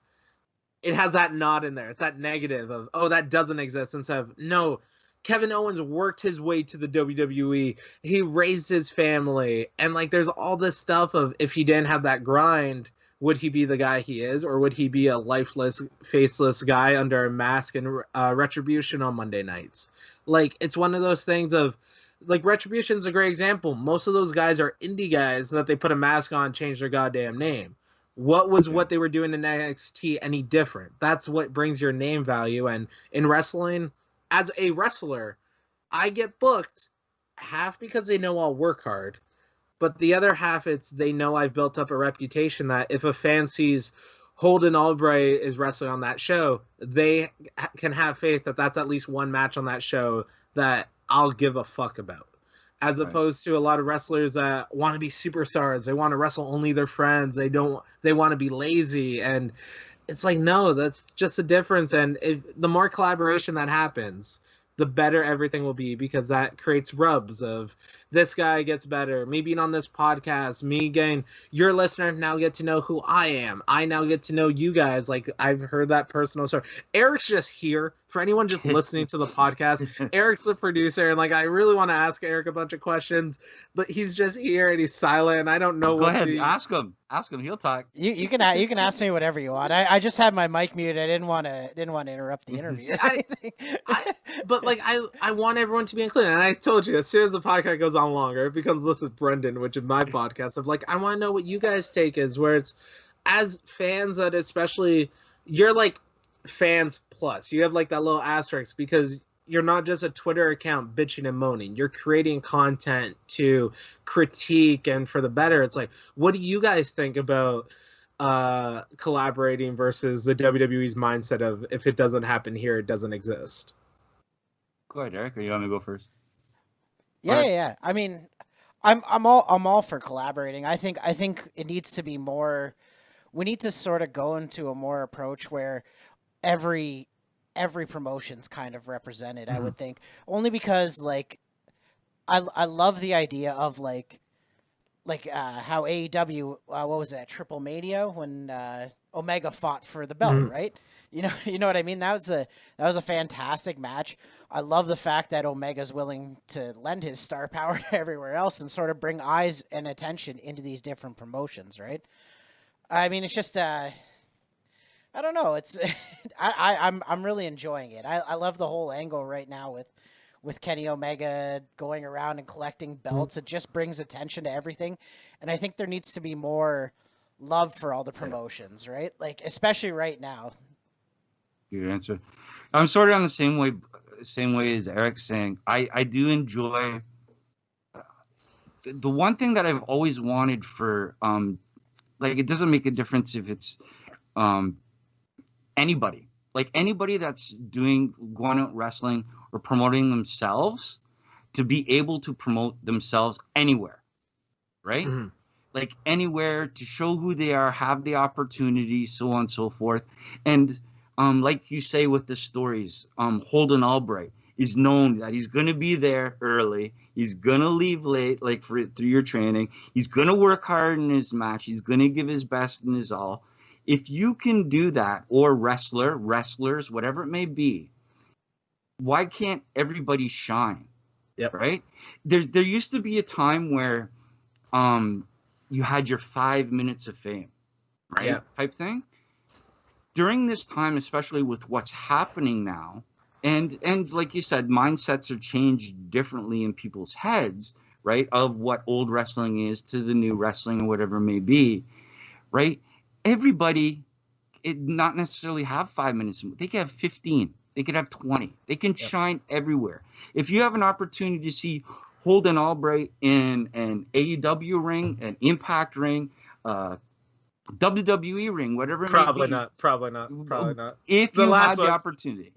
it has that nod in there. It's that negative of, oh, that doesn't exist, instead of, no, Kevin Owens worked his way to the WWE. He raised his family. And, like, there's all this stuff of if he didn't have that grind, would he be the guy he is? Or would he be a lifeless, faceless guy under a mask and Retribution on Monday nights? Like, it's one of those things of, like, Retribution's a great example. Most of those guys are indie guys that they put a mask on, change their goddamn name. What was what they were doing in NXT any different? That's what brings your name value. And in wrestling, as a wrestler, I get booked half because they know I'll work hard, but the other half it's they know I've built up a reputation that if a fan sees Holden Albright is wrestling on that show, they can have faith that that's at least one match on that show that I'll give a fuck about. As opposed to a lot of wrestlers that want to be superstars. They want to wrestle only their friends. They want to be lazy. And it's like, no, that's just a difference. And the more collaboration that happens, the better everything will be, because that creates rubs of this guy gets better. Me being on this podcast, me getting your listener now get to know who I am. I now get to know you guys. Like, I've heard that personal story. Eric's just here. For anyone just listening to the podcast, Eric's the producer, and like I really want to ask Eric a bunch of questions, but he's just here and he's silent. And I don't know. Go ahead, ask him. Ask him. He'll talk. You can ask me whatever you want. I just had my mic muted. I didn't want to interrupt the interview. But like I want everyone to be included. And I told you, as soon as the podcast goes on longer, it becomes This is Brendone, which is my podcast. Of like, I want to know what you guys take is, where it's as fans that especially you're like fans plus. You have like that little asterisk because you're not just a Twitter account bitching and moaning. You're creating content to critique and for the better. It's like, what do you guys think about collaborating versus the WWE's mindset of if it doesn't happen here, it doesn't exist? Go ahead, Eric, or you want me to go first? Yeah. I mean, I'm all for collaborating. I think it needs to be more. We need to sort of go into a more approach where every promotion's kind of represented. I would think, only because like I love the idea of like how AEW what was that, Triple Mania, when Omega fought for the belt, right? You know what I mean? That was a fantastic match. I love the fact that Omega's willing to lend his star power to everywhere else and sort of bring eyes and attention into these different promotions, right? I mean, it's just I don't know. It's I'm really enjoying it. I love the whole angle right now with Kenny Omega going around and collecting belts. It just brings attention to everything, and I think there needs to be more love for all the promotions, right? Like, especially right now. Good answer. I'm sort of on the same way as Eric's saying. I do enjoy the one thing that I've always wanted for like, it doesn't make a difference if it's anybody that's going out wrestling or promoting themselves, to be able to promote themselves anywhere, right? Like anywhere, to show who they are, have the opportunity, so on and so forth. And like you say with the stories, Holden Albright is known that he's going to be there early. He's going to leave late, like through your training. He's going to work hard in his match. He's going to give his best and his all. If you can do that, or wrestlers, whatever it may be, why can't everybody shine? Yep. Right? There used to be a time where you had your 5 minutes of fame, right? Yeah. Type thing. During this time, especially with what's happening now, and like you said, mindsets are changed differently in people's heads, right? Of what old wrestling is to the new wrestling or whatever it may be, right? Everybody, not necessarily have 5 minutes. They could have 15. They could have 20. They can shine everywhere. If you have an opportunity to see Holden Albright in an AEW ring, an Impact ring, WWE ring, whatever it may be. Probably not. If you had the opportunity.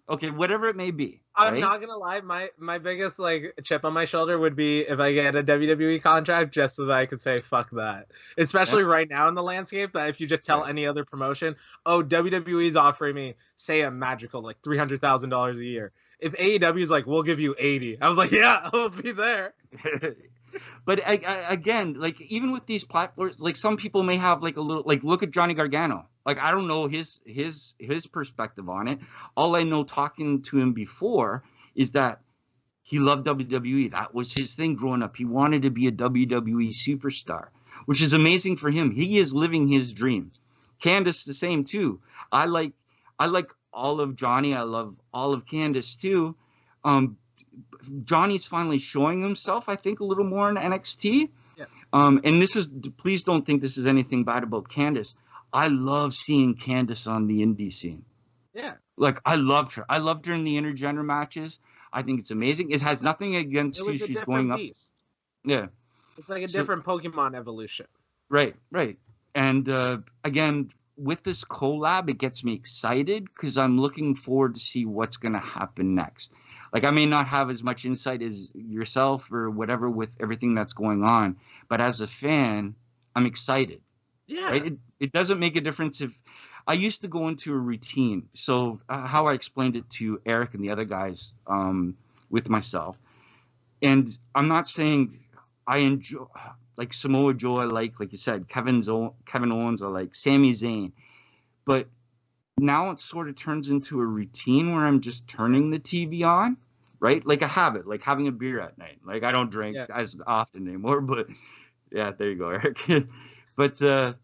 Okay, whatever it may be. I'm not gonna lie, my biggest like chip on my shoulder would be if I get a WWE contract, just so that I could say fuck that. Especially right now in the landscape, that if you just tell any other promotion, oh, WWE's offering me, say, a magical like $300,000 a year. If AEW's like, we'll give you 80, I was like, yeah, I'll be there. But again, like, even with these platforms, like, some people may have like a little, like, look at Johnny Gargano. Like, I don't know his perspective on it. All I know, talking to him before, is that he loved WWE. That was his thing growing up. He wanted to be a WWE superstar, which is amazing for him. He is living his dream. Candice, the same too. I like all of Johnny. I love all of Candice too. Johnny's finally showing himself, I think, a little more in NXT. Yeah. And this is, please don't think this is anything bad about Candice. I love seeing Candice on the indie scene. Yeah. Like, I loved her. I loved her in the intergender matches. I think it's amazing. It has nothing against who she's going up. Beast. Yeah. It's like a different Pokemon evolution. Right. And again, with this collab, it gets me excited because I'm looking forward to see what's going to happen next. Like, I may not have as much insight as yourself or whatever with everything that's going on, but as a fan, I'm excited. Yeah. Right? It doesn't make a difference if I used to go into a routine. So how I explained it to Eric and the other guys with myself. And I'm not saying I enjoy, like Samoa Joe, I like you said, Kevin Owens, I like Sami Zayn. But now it sort of turns into a routine where I'm just turning the TV on, right? Like a habit, like having a beer at night. Like, I don't drink as often anymore, but yeah, there you go, Eric. But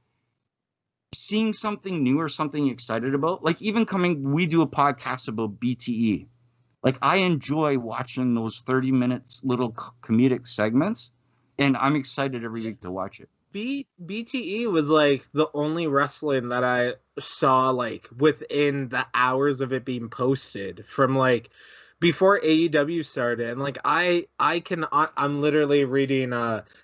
seeing something new or something you're excited about, like even we do a podcast about BTE. Like, I enjoy watching those 30 minutes little comedic segments, and I'm excited every week to watch it. BTE was like the only wrestling that I saw like within the hours of it being posted from like before AEW started. And like I'm literally reading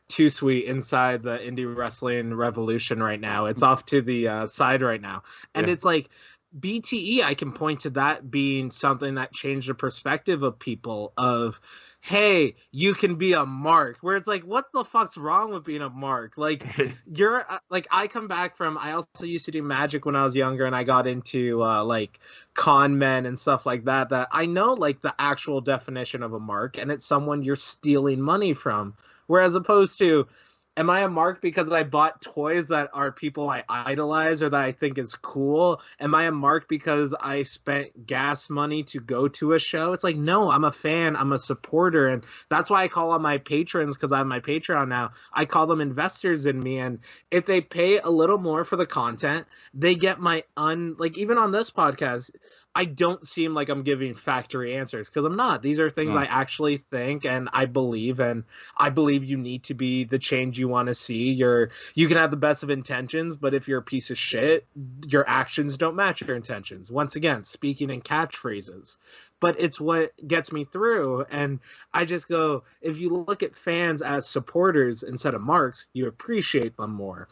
Too Sweet inside the Indie Wrestling Revolution right now. It's off to the side right now. And it's like BTE, I can point to that being something that changed the perspective of people of, hey, you can be a mark, where it's like, what the fuck's wrong with being a mark? Like, you're like, I come back from, I also used to do magic when I was younger, and I got into like con men and stuff like that I know like the actual definition of a mark, and it's someone you're stealing money from, whereas opposed to, am I a mark because I bought toys that are people I idolize or that I think is cool? Am I a mark because I spent gas money to go to a show? It's like, no, I'm a fan. I'm a supporter. And that's why I call on my patrons, because I have my Patreon now. I call them investors in me. And if they pay a little more for the content, they get my like even on this podcast, I don't seem like I'm giving factory answers, because I'm not. These are things I actually think and I believe you need to be the change you want to see. You can have the best of intentions, but if you're a piece of shit, your actions don't match your intentions. Once again, speaking in catchphrases. But it's what gets me through. And I just go, if you look at fans as supporters instead of marks, you appreciate them more.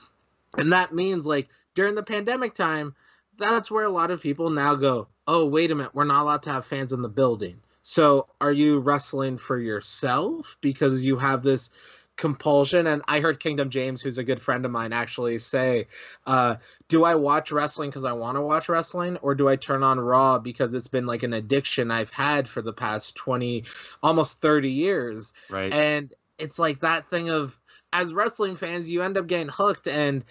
And that means like during the pandemic time, that's where a lot of people now go, oh, wait a minute, we're not allowed to have fans in the building. So are you wrestling for yourself because you have this compulsion? And I heard Kingdom James, who's a good friend of mine, actually say, do I watch wrestling because I want to watch wrestling, or do I turn on Raw because it's been like an addiction I've had for the past 20, almost 30 years? Right. And it's like that thing of, as wrestling fans, you end up getting hooked, and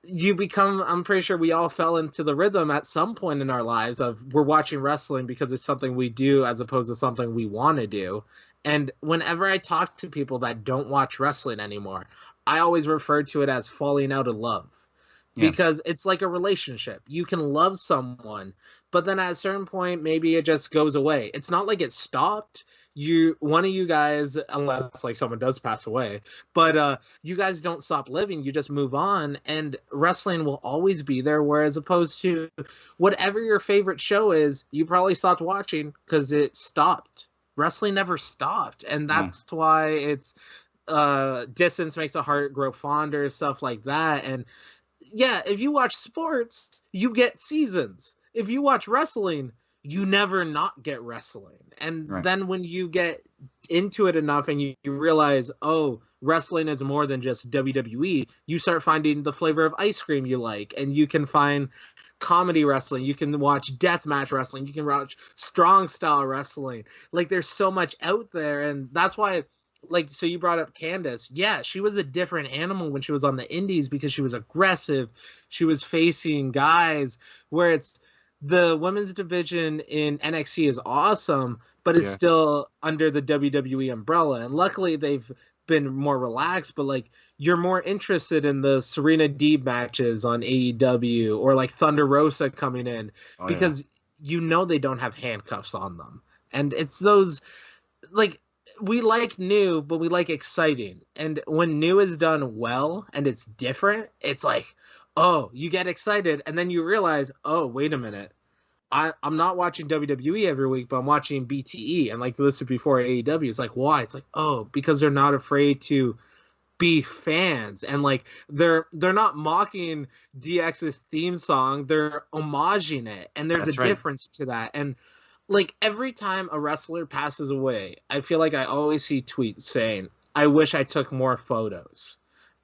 you become, I'm pretty sure we all fell into the rhythm at some point in our lives of, we're watching wrestling because it's something we do as opposed to something we want to do. And whenever I talk to people that don't watch wrestling anymore, I always refer to it as falling out of love. Yeah. Because it's like a relationship. You can love someone, but then at a certain point, maybe it just goes away. It's not like it stopped. One of you guys, unless like someone does pass away, but you guys don't stop living. You just move on, and wrestling will always be there. Whereas opposed to whatever your favorite show is, you probably stopped watching because it stopped. Wrestling never stopped, and that's why it's distance makes a heart grow fonder, stuff like that. And yeah, if you watch sports, you get seasons. If you watch wrestling, you never not get wrestling. And then when you get into it enough and you realize, oh, wrestling is more than just WWE, you start finding the flavor of ice cream you like, and you can find comedy wrestling, you can watch deathmatch wrestling, you can watch strong style wrestling. Like, there's so much out there, and that's why, like, so you brought up Candice. Yeah, she was a different animal when she was on the indies because she was aggressive. She was facing guys where it's the women's division in NXT is awesome, but it's still under the WWE umbrella. And luckily they've been more relaxed, but like you're more interested in the Serena Deeb matches on AEW or like Thunder Rosa coming in because you know they don't have handcuffs on them. And it's those, like, we like new, but we like exciting. And when new is done well and it's different, it's like, oh, you get excited, and then you realize, oh, wait a minute. I'm not watching WWE every week, but I'm watching BTE. And like this is before AEW. It's like, why? It's like, oh, because they're not afraid to be fans. And like they're not mocking DX's theme song. They're homaging it. And there's a difference to that. And like every time a wrestler passes away, I feel like I always see tweets saying, I wish I took more photos.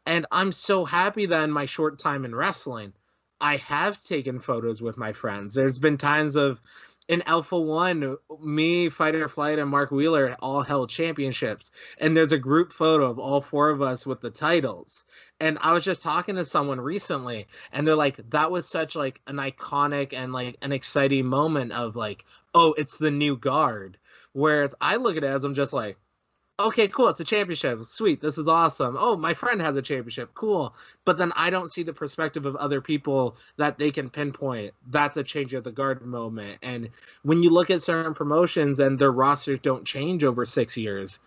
And I'm so happy that in my short time in wrestling, I have taken photos with my friends. There's been times in Alpha One, me, Fighter Flight, and Mark Wheeler all held championships. And there's a group photo of all four of us with the titles. And I was just talking to someone recently, and they're like, that was such like an iconic and like an exciting moment of like, oh, it's the new guard. Whereas I look at it as I'm just like, okay, cool, it's a championship. Sweet, this is awesome. Oh, my friend has a championship. Cool. But then I don't see the perspective of other people that they can pinpoint. That's a change of the guard moment. And when you look at certain promotions and their rosters don't change over 6 years,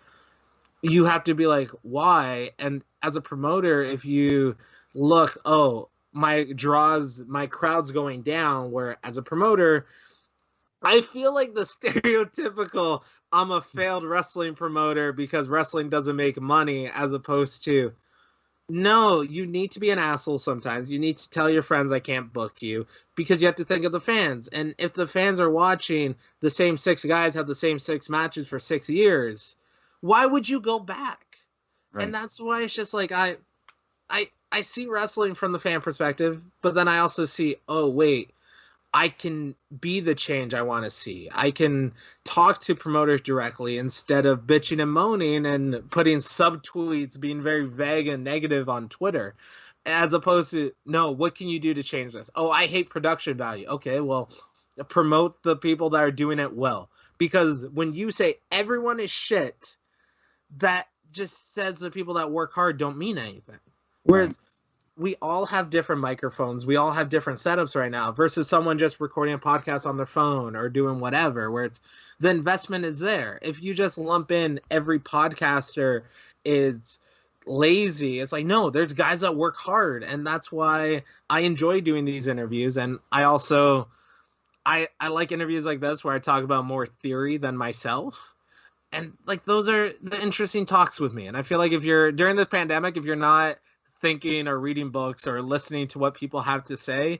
you have to be like, why? And as a promoter, if you look, oh, my crowd's going down, where as a promoter, I feel like the stereotypical I'm a failed wrestling promoter because wrestling doesn't make money, as opposed to, no, you need to be an asshole sometimes. You need to tell your friends I can't book you because you have to think of the fans. And if the fans are watching the same 6 guys have the same 6 matches for 6 years, why would you go back? Right. And that's why it's just like I see wrestling from the fan perspective, but then I also see, oh, wait, I can be the change I want to see. I can talk to promoters directly instead of bitching and moaning and putting subtweets, being very vague and negative on Twitter, as opposed to, no, what can you do to change this? Oh, I hate production value. Okay, well, promote the people that are doing it well. Because when you say everyone is shit, that just says the people that work hard don't mean anything. Whereas we all have different microphones. We all have different setups right now versus someone just recording a podcast on their phone or doing whatever, where it's the investment is there. If you just lump in every podcaster is lazy, it's like, no, there's guys that work hard. And that's why I enjoy doing these interviews. And I also, I like interviews like this where I talk about more theory than myself. And like, those are the interesting talks with me. And I feel like if you're during this pandemic, if you're not thinking or reading books or listening to what people have to say,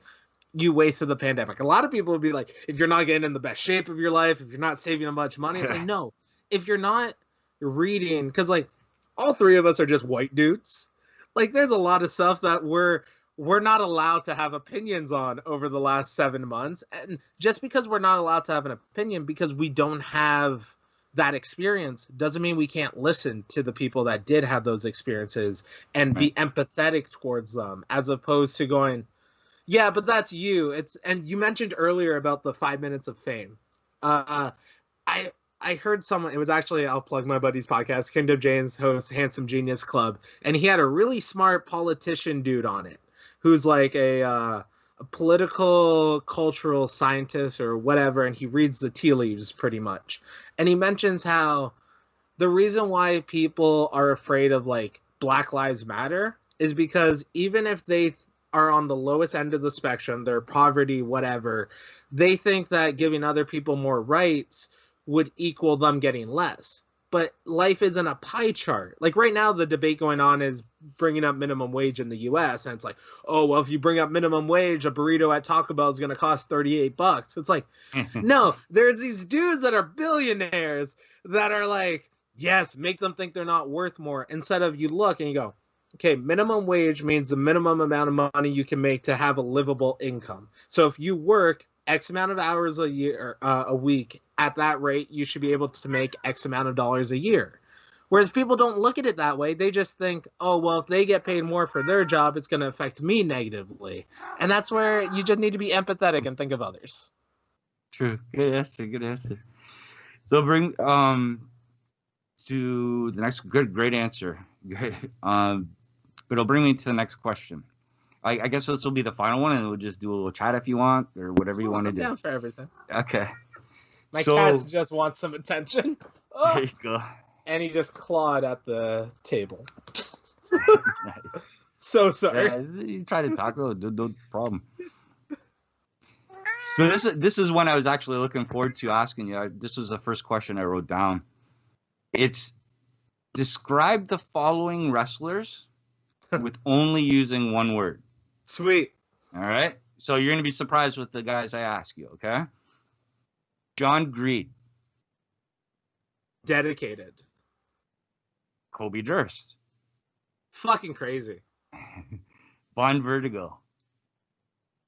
you wasted the pandemic. A lot of people would be like, if you're not getting in the best shape of your life, if you're not saving much money, it's like, no, if you're not reading, because like all 3 of us are just white dudes. Like there's a lot of stuff that we're not allowed to have opinions on over the last 7 months. And just because we're not allowed to have an opinion because we don't have that experience doesn't mean we can't listen to the people that did have those experiences and be empathetic towards them, as opposed to going, yeah, but that's you. And you mentioned earlier about the 5 minutes of fame. I heard someone, it was actually, I'll plug my buddy's podcast, Kingdom James hosts Handsome Genius Club. And he had a really smart politician dude on it who's like a political cultural scientist or whatever, and he reads the tea leaves pretty much. And he mentions how the reason why people are afraid of like Black Lives Matter is because even if they are on the lowest end of the spectrum, they're poverty, whatever, they think that giving other people more rights would equal them getting less. But life isn't a pie chart. Like right now, the debate going on is bringing up minimum wage in the U.S. And it's like, oh, well, if you bring up minimum wage, a burrito at Taco Bell is going to cost $38. It's like, no, there's these dudes that are billionaires that are like, yes, make them think they're not worth more. Instead of you look and you go, okay, minimum wage means the minimum amount of money you can make to have a livable income. So if you work X amount of hours a year, a week, at that rate, you should be able to make X amount of dollars a year. Whereas people don't look at it that way. They just think, oh, well, if they get paid more for their job, it's going to affect me negatively. And that's where you just need to be empathetic and think of others. True. Good answer. Good answer. So bring to the next great answer. But it'll bring me to the next question. I guess this will be the final one, and we'll just do a little chat if you want, or whatever you want to I'm do. down for everything. Okay. My So- cat just wants some attention. Oh, There you go. and he just clawed at the table. Nice. So sorry. Yeah, you try to talk, no problem. So this is one I was actually looking forward to asking you. This was the first question I wrote down. It's describe the following wrestlers with only using one word. Sweet. All right. So you're gonna be surprised with the guys I ask you. Okay. John Greed, Dedicated. Kobe Durst, Fucking crazy. Von Vertigo,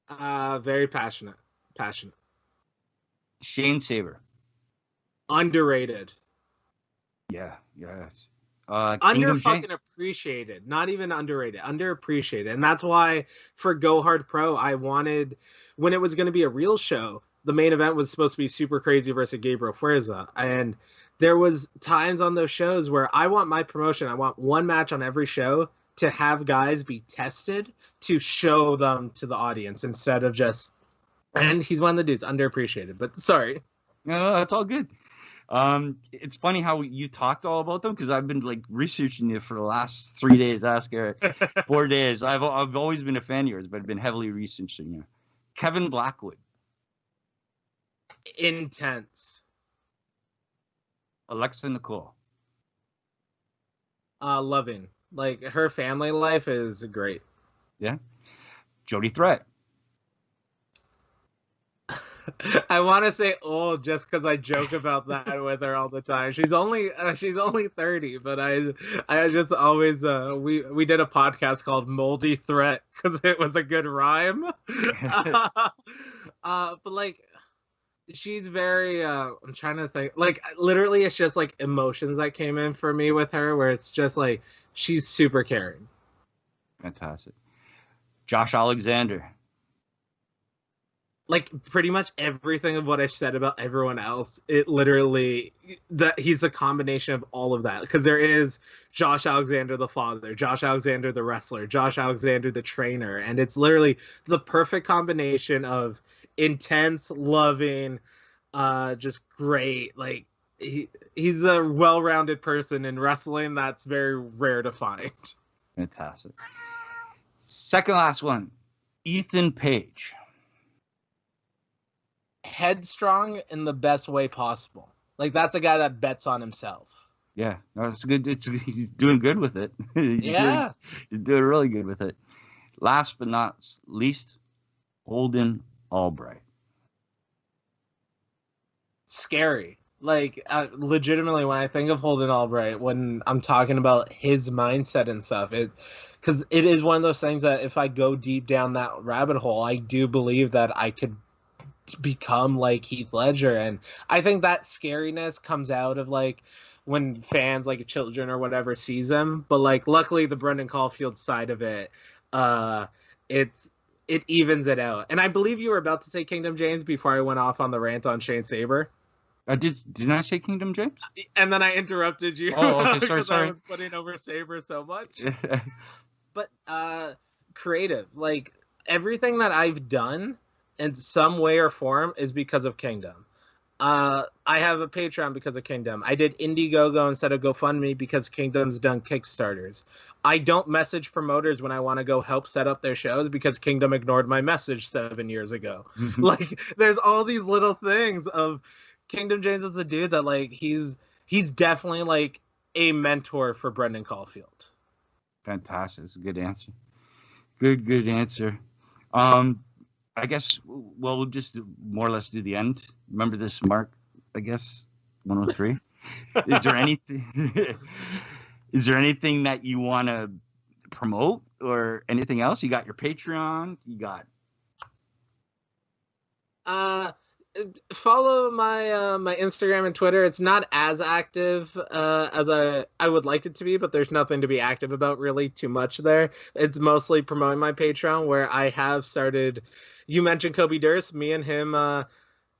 Very passionate. Passionate. Shane Saber. Underrated. Yeah. Yes. Under Kingdom fucking Jane. appreciated. Not even underrated. Underappreciated. And that's why for Go Hard Pro, I wanted, when it was going to be a real show, the main event was supposed to be Super Crazy versus Gabriel Fuerza. And there was times on those shows where I want my promotion, I want one match on every show to have guys be tested to show them to the audience instead of just, and he's one of the dudes, underappreciated. But sorry. No, that's all good. It's funny how you talked all about them because I've been like researching you for the last 3 days. Ask Eric, 4 days. I've always been a fan of yours, but I've been heavily researching you. Kevin Blackwood, Intense. Alexa Nicole, Loving. Like, her family life is great. Jody Threat, I want to say old just because I joke about that with her all the time. She's only 30, but I just always we did a podcast called Moldy Threat because it was a good rhyme. But like, she's very I'm trying to think, like, literally it's just like emotions that came in for me with her, where it's just like she's super caring. fantastic. Josh Alexander, Like, pretty much everything of what I said about everyone else, it literally, that he's a combination of all of that. Because there is Josh Alexander the father, Josh Alexander the wrestler, Josh Alexander the trainer, and it's literally the perfect combination of intense, loving, just great. Like, he's a well-rounded person in wrestling that's very rare to find. fantastic. Second last one, Ethan Page. Headstrong in the best way possible. Like, that's a guy that bets on himself. Yeah, no, it's good. He's doing good with it. Yeah. He's doing really good with it. Last but not least, Holden Albright. Scary. Like, legitimately, when I think of Holden Albright, when I'm talking about his mindset and stuff, because it is one of those things that if I go deep down that rabbit hole, I do believe that I could become like Heath Ledger. And I think that scariness comes out of, like, when fans, like children or whatever, sees him. But, like, luckily the Brendone Caulfield side of it, it evens it out. And I believe you were about to say Kingdom James before I went off on the rant on Shane Saber. Didn't I say Kingdom James? And then I interrupted you. Oh, okay, because sorry. I was putting over Saber so much. But creative, like, everything that I've done in some way or form is because of Kingdom. I have a Patreon because of Kingdom. I did Indiegogo instead of GoFundMe because Kingdom's done Kickstarters. I don't message promoters when I want to go help set up their shows because Kingdom ignored my message 7 years ago. Like, there's all these little things of Kingdom James is a dude that, like, he's definitely like a mentor for Brendone Caulfield. Fantastic. That's a good answer. Good answer. I guess, well, we'll just more or less do the end. Remember this mark, I guess, 103. Is there anything that you want to promote or anything else? You got your Patreon. You got. Follow my Instagram and Twitter. It's not as active as I would like it to be, but there's nothing to be active about really too much there. It's mostly promoting my Patreon, where I have started. You mentioned Kobe Durst. Me and him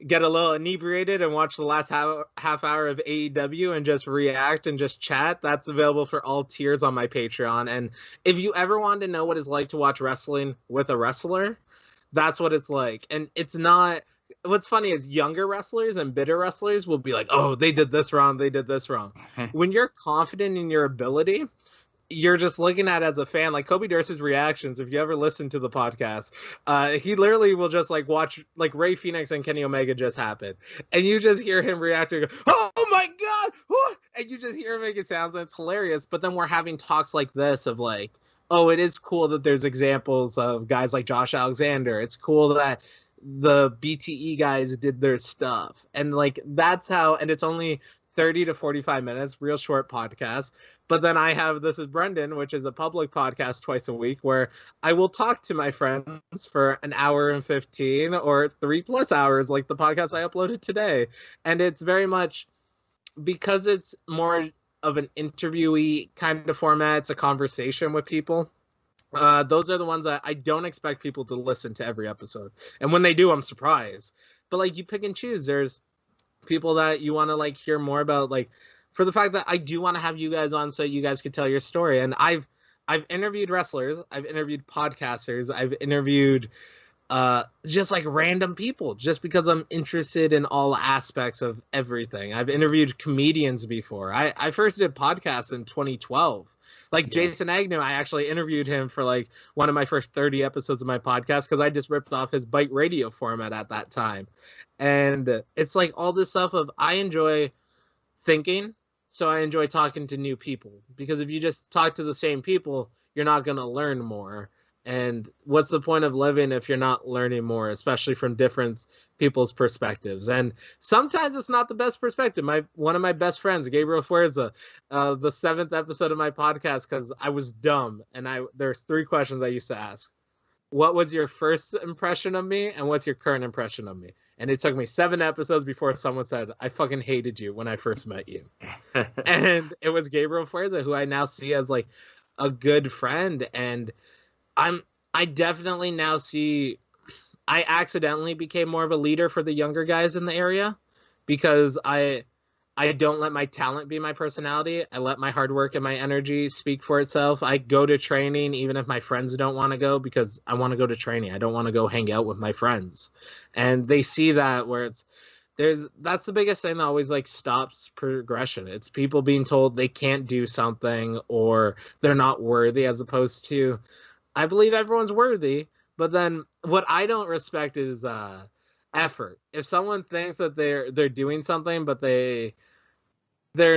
get a little inebriated and watch the last half hour of AEW and just react and just chat, that's available for all tiers on my Patreon. And if you ever wanted to know what it's like to watch wrestling with a wrestler, that's what it's like. And it's not... What's funny is younger wrestlers and bitter wrestlers will be like, oh, they did this wrong, they did this wrong. When you're confident in your ability, you're just looking at it as a fan. Like Kobe Durst's reactions, if you ever listen to the podcast, he literally will just like watch like Ray Phoenix and Kenny Omega just happen, and you just hear him react and go, oh my god, and you just hear him making sounds, and it's hilarious. But then we're having talks like this of like, oh, it is cool that there's examples of guys like Josh Alexander. It's cool that the BTE guys did their stuff, and like that's how. And it's only 30 to 45 minutes, real short podcast. But then I have This is Brendone, which is a public podcast twice a week where I will talk to my friends for an hour and 15 or 3+ hours, like the podcast I uploaded today. And it's very much because it's more of an interviewee kind of format. It's a conversation with people. Those are the ones that I don't expect people to listen to every episode. And when they do, I'm surprised. But like you pick and choose. There's people that you want to like hear more about, like for the fact that I do want to have you guys on so you guys could tell your story. And I've interviewed wrestlers, I've interviewed podcasters, I've interviewed just like random people just because I'm interested in all aspects of everything. I've interviewed comedians before. I first did podcasts in 2012. Like Jason Agnew, I actually interviewed him for like one of my first 30 episodes of my podcast because I just ripped off his Byte Radio format at that time. And it's like all this stuff of I enjoy thinking, so I enjoy talking to new people. Because if you just talk to the same people, you're not going to learn more. And what's the point of living if you're not learning more, especially from different people's perspectives? And sometimes it's not the best perspective. One of my best friends, Gabriel Fuerza, the 7th episode of my podcast, because I was dumb, and there's 3 questions I used to ask. What was your first impression of me, and what's your current impression of me? And it took me 7 episodes before someone said, I fucking hated you when I first met you. And it was Gabriel Fuerza, who I now see as like a good friend. And I definitely now see I accidentally became more of a leader for the younger guys in the area because I don't let my talent be my personality. I let my hard work and my energy speak for itself. I go to training even if my friends don't want to go because I want to go to training. I don't want to go hang out with my friends. And they see that where that's the biggest thing that always like stops progression. It's people being told they can't do something or they're not worthy, as opposed to I believe everyone's worthy, but then what I don't respect is effort. If someone thinks that they're doing something, but they're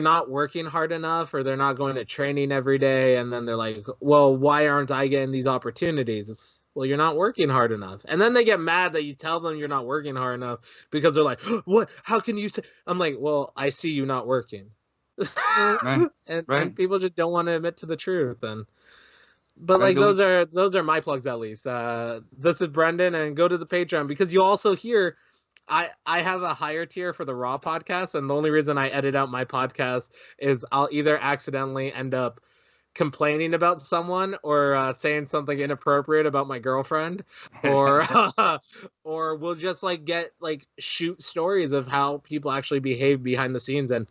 not working hard enough, or they're not going to training every day, and then they're like, well, why aren't I getting these opportunities? Well, you're not working hard enough. And then they get mad that you tell them you're not working hard enough because they're like, what? How can you say? I'm like, well, I see you not working. Right. And people just don't want to admit to the truth. But like those are my plugs at least. This is Brendone, and go to the Patreon because you also hear I have a higher tier for the Raw podcast, and the only reason I edit out my podcast is I'll either accidentally end up complaining about someone or saying something inappropriate about my girlfriend, or or we'll just like get like shoot stories of how people actually behave behind the scenes. And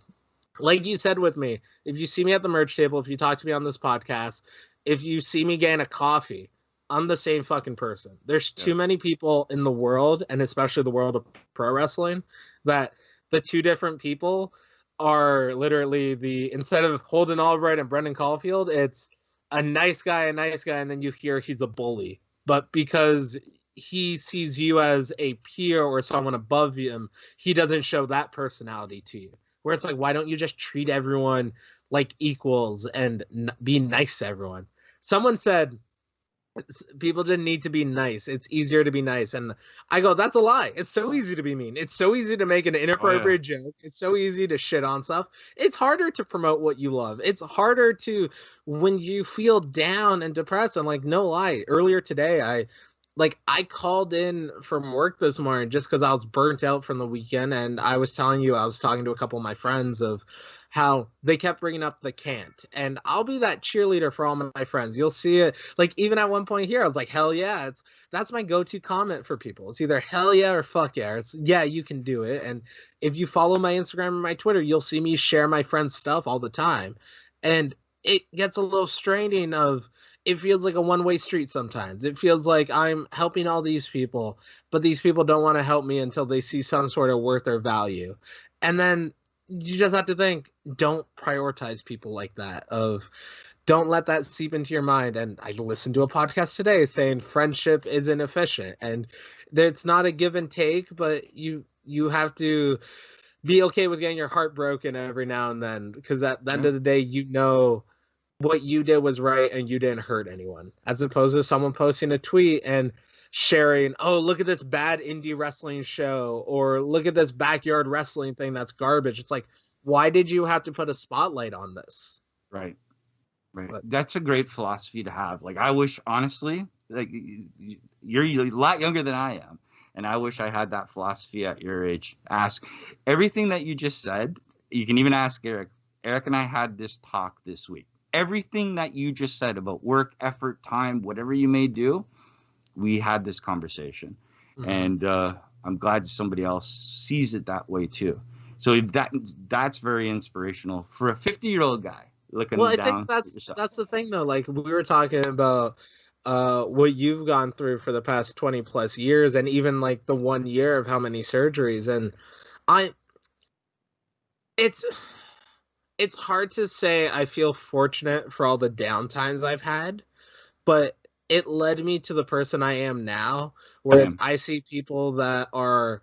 like you said with me, if you see me at the merch table, if you talk to me on this podcast, if you see me getting a coffee, I'm the same fucking person. There's too many people in the world, and especially the world of pro wrestling, that the 2 different people are literally instead of Holden Albright and Brendone Caulfield, it's a nice guy, and then you hear he's a bully. But because he sees you as a peer or someone above him, he doesn't show that personality to you. Where it's like, why don't you just treat everyone like equals and be nice to everyone? Someone said people didn't need to be nice. It's easier to be nice. And I go, that's a lie. It's so easy to be mean. It's so easy to make an inappropriate joke. It's so easy to shit on stuff. It's harder to promote what you love. It's harder to, when you feel down and depressed. And like, no lie, earlier today, I called in from work this morning just because I was burnt out from the weekend. And I was telling you, I was talking to a couple of my friends of how they kept bringing up the can't. And I'll be that cheerleader for all my friends. You'll see it. Like, even at one point here, I was like, hell yeah. That's my go-to comment for people. It's either hell yeah or fuck yeah. Or it's, yeah, you can do it. And if you follow my Instagram and my Twitter, you'll see me share my friends' stuff all the time. And it gets a little straining of, it feels like a one-way street sometimes. It feels like I'm helping all these people, but these people don't want to help me until they see some sort of worth or value. And then you just have to think, don't prioritize people like that. Don't let that seep into your mind. And I listened to a podcast today saying friendship isn't efficient. And it's not a give and take, but you have to be okay with getting your heart broken every now and then, because at the end of the day, you know what you did was right and you didn't hurt anyone, as opposed to someone posting a tweet and sharing, oh, look at this bad indie wrestling show, or look at this backyard wrestling thing that's garbage. It's like, why did you have to put a spotlight on this? Right. That's a great philosophy to have. Like, I wish, honestly, like, you're a lot younger than I am, and I wish I had that philosophy at your age. Ask everything that you just said. You can even ask Eric. Eric and I had this talk this week. Everything that you just said about work, effort, time, whatever you may do, we had this conversation. And I'm glad somebody else sees it that way too. So that's very inspirational for a 50-year-old guy looking down. Well, I think that's the thing though. Like, we were talking about what you've gone through for the past 20 plus years, and even like the 1 year of how many surgeries. And it's hard to say I feel fortunate for all the downtimes I've had, but it led me to the person I am now, where I see people that are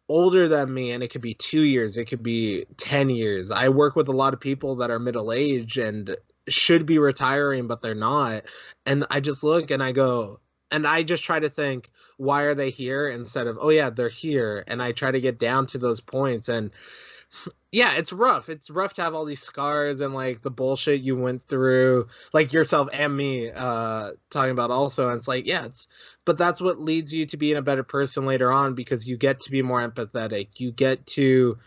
older than me, and it could be 2 years, it could be 10 years. I work with a lot of people that are middle-aged and should be retiring, but they're not. And I just look and I go, and I just try to think, why are they here, instead of, oh yeah, they're here. And I try to get down to those points. And yeah, it's rough. It's rough to have all these scars and like the bullshit you went through, like yourself and me talking about also. And it's like, yeah, but that's what leads you to being a better person later on, because you get to be more empathetic. You get to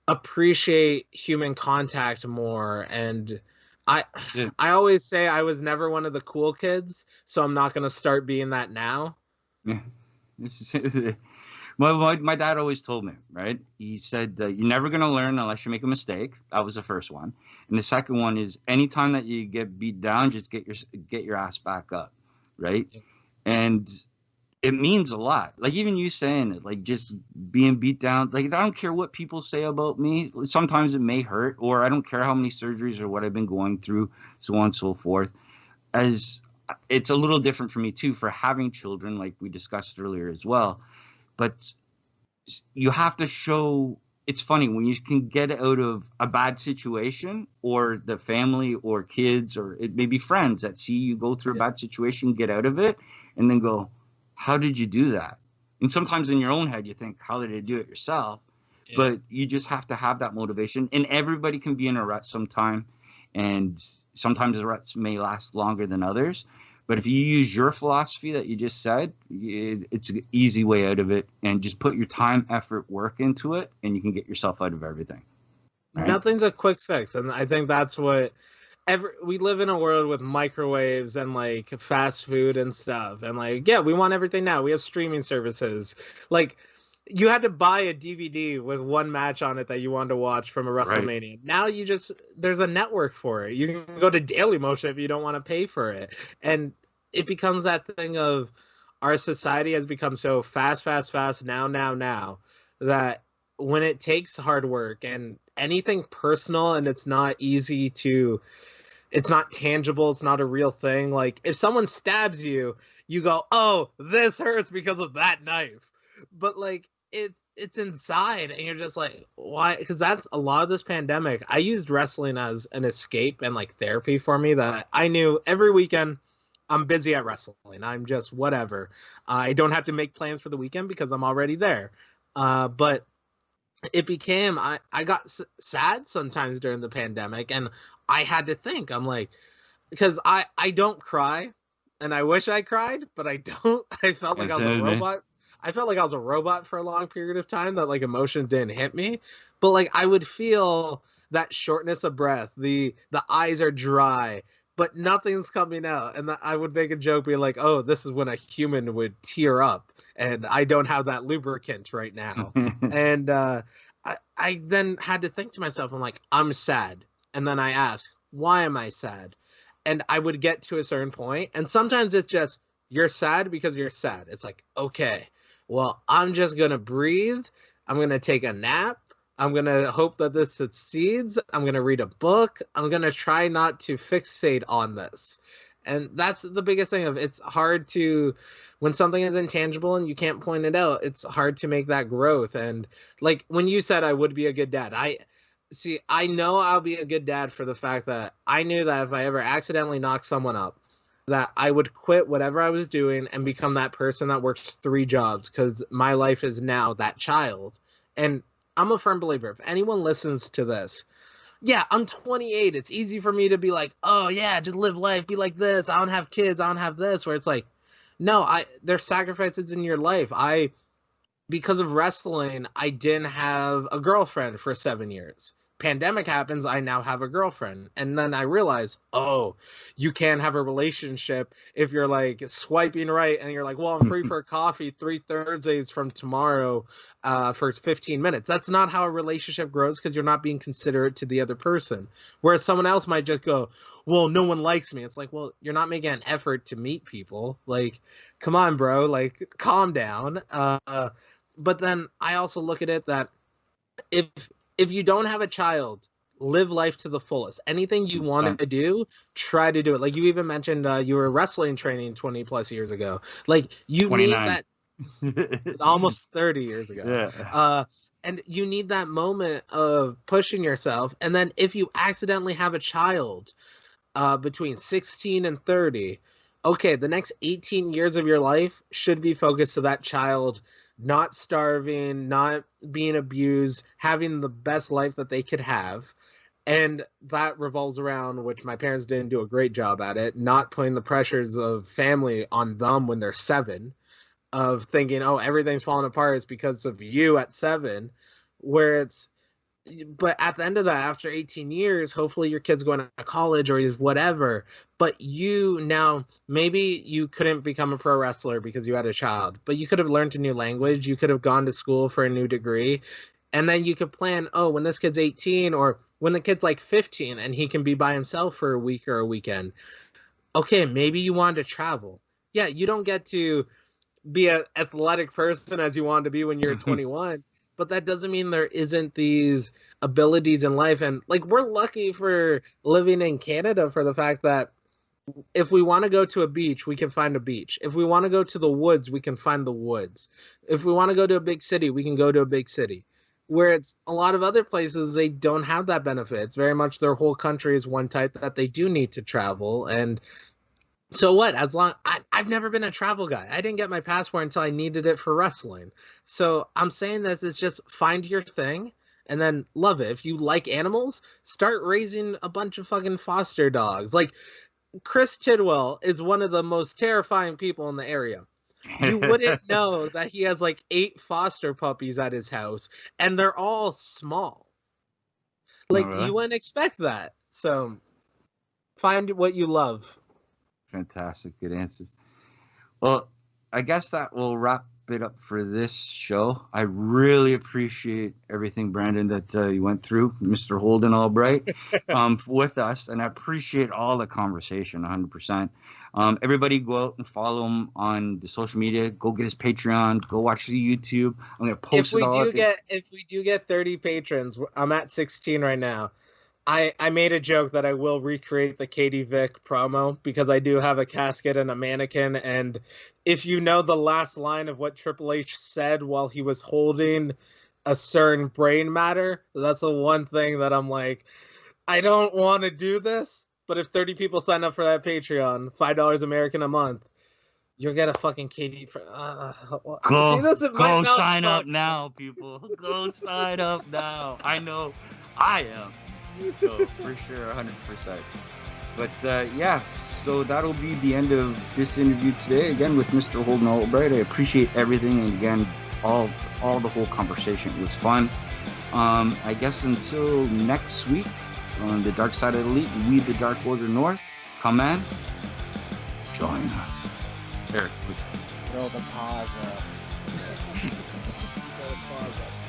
appreciate human contact more. And I always say I was never one of the cool kids, so I'm not going to start being that now. Yeah. My dad always told me, right? He said, you're never going to learn unless you make a mistake. That was the first one. And the second one is, anytime that you get beat down, just get your ass back up, right? Yeah. And it means a lot. Like, even you saying it, like, just being beat down, like, I don't care what people say about me. Sometimes it may hurt, or I don't care how many surgeries or what I've been going through, so on and so forth. As it's a little different for me too, for having children, like we discussed earlier as well. But you have to show, it's funny when you can get out of a bad situation, or the family or kids, or it may be friends that see you go through a bad situation, get out of it, and then go, how did you do that? And sometimes in your own head, you think, how did you do it yourself? Yeah. But you just have to have that motivation. And everybody can be in a rut sometime. And sometimes the ruts may last longer than others. But if you use your philosophy that you just said, it's an easy way out of it. And just put your time, effort, work into it, and you can get yourself out of everything. Right? Nothing's a quick fix. And I think that's what we live in a world with microwaves and like fast food and stuff. And like, yeah, we want everything now. We have streaming services. Like, you had to buy a DVD with one match on it that you wanted to watch from a WrestleMania. Right. Now there's a network for it. You can go to Dailymotion if you don't want to pay for it. And it becomes that thing of, our society has become so fast, now, that when it takes hard work and anything personal, and it's not easy to, it's not tangible, it's not a real thing. Like, if someone stabs you, you go, oh, this hurts because of that knife. But like, it's inside, and you're just like, why? Because that's a lot of this pandemic. I used wrestling as an escape and like therapy for me, that I knew every weekend I'm busy at wrestling. I'm just whatever. I don't have to make plans for the weekend because I'm already there. But it became, I got sad sometimes during the pandemic, and I had to think, I'm like, because I don't cry, and I wish I cried, but I don't. I felt like I was a robot. I felt like I was a robot for a long period of time, that like emotion didn't hit me. But like, I would feel that shortness of breath, the eyes are dry, but nothing's coming out. And I would make a joke, be like, oh, this is when a human would tear up, and I don't have that lubricant right now. And I then had to think to myself, I'm like, I'm sad. And then I ask, why am I sad? And I would get to a certain point, and sometimes it's just, you're sad because you're sad. It's like, okay, well, I'm just going to breathe. I'm going to take a nap. I'm going to hope that this succeeds. I'm going to read a book. I'm going to try not to fixate on this. And that's the biggest thing of it's hard to, when something is intangible and you can't point it out, it's hard to make that growth. And like when you said I would be a good dad, I know I'll be a good dad for the fact that I knew that if I ever accidentally knocked someone up, that I would quit whatever I was doing and become that person that works 3 jobs, because my life is now that child. And I'm a firm believer, if anyone listens to this, yeah, I'm 28. It's easy for me to be like, oh yeah, just live life, be like this. I don't have kids. I don't have this. Where it's like, no, there's sacrifices in your life. Because of wrestling, I didn't have a girlfriend for 7 years. Pandemic happens, I now have a girlfriend. And then I realize, oh, you can't have a relationship if you're like swiping right and you're like, well, I'm free for a coffee 3 Thursdays from tomorrow for 15 minutes. That's not how a relationship grows, because you're not being considerate to the other person. Whereas someone else might just go, well, no one likes me. It's like, well, you're not making an effort to meet people. Like, come on, bro, like, calm down. But then I also look at it that if you don't have a child, live life to the fullest. Anything you want to do, try to do it. Like you even mentioned you were wrestling training 20 plus years ago. Like you 29. Need that almost 30 years ago. Yeah. And you need that moment of pushing yourself. And then if you accidentally have a child between 16 and 30, okay, the next 18 years of your life should be focused to that child not starving, not being abused, having the best life that they could have. And that revolves around, which my parents didn't do a great job at it, not putting the pressures of family on them when they're 7, of thinking, oh, everything's falling apart, it's because of you at 7, but at the end of that, after 18 years, hopefully your kid's going to college or whatever, but you now, maybe you couldn't become a pro wrestler because you had a child, but you could have learned a new language, you could have gone to school for a new degree, and then you could plan, oh, when this kid's 18 or when the kid's like 15 and he can be by himself for a week or a weekend, okay, maybe you want to travel. Yeah, you don't get to be an athletic person as you wanted to be when you're 21, but that doesn't mean there isn't these abilities in life. And like, we're lucky for living in Canada for the fact that if we want to go to a beach, we can find a beach. If we want to go to the woods, we can find the woods. If we want to go to a big city, we can go to a big city. Where it's a lot of other places, they don't have that benefit. It's very much their whole country is one type that they do need to travel. And so what? I've never been a travel guy. I didn't get my passport until I needed it for wrestling. So I'm saying this is just find your thing and then love it. If you like animals, start raising a bunch of fucking foster dogs. Like Chris Tidwell is one of the most terrifying people in the area. You wouldn't know that he has like 8 foster puppies at his house and they're all small. Like you wouldn't expect that. So find what you love. Fantastic. Good answer. Well, I guess that will wrap it up for this show. I really appreciate everything, Brandon, that you went through, Mr. Holden Albright, with us. And I appreciate all the conversation, 100%. Everybody go out and follow him on the social media. Go get his Patreon. Go watch the YouTube. I'm going to post If we do get 30 patrons, I'm at 16 right now. I made a joke that I will recreate the Katie Vick promo because I do have a casket and a mannequin. And if you know the last line of what Triple H said while he was holding a certain brain matter, that's the one thing that I'm like, I don't want to do this. But if 30 people sign up for that Patreon, $5 American a month, you'll get a fucking Katie. Go sign up now, people. Go sign up now. I know I am. So for sure, 100%. But yeah, so that'll be the end of this interview today. Again, with Mr. Holden Albright. I appreciate everything, and again, all the whole conversation. It was fun. I guess until next week on the Dark Side of the Elite, We the Dark Order North. Come in, join us. Eric, Throw the paws up. Throw the paws up.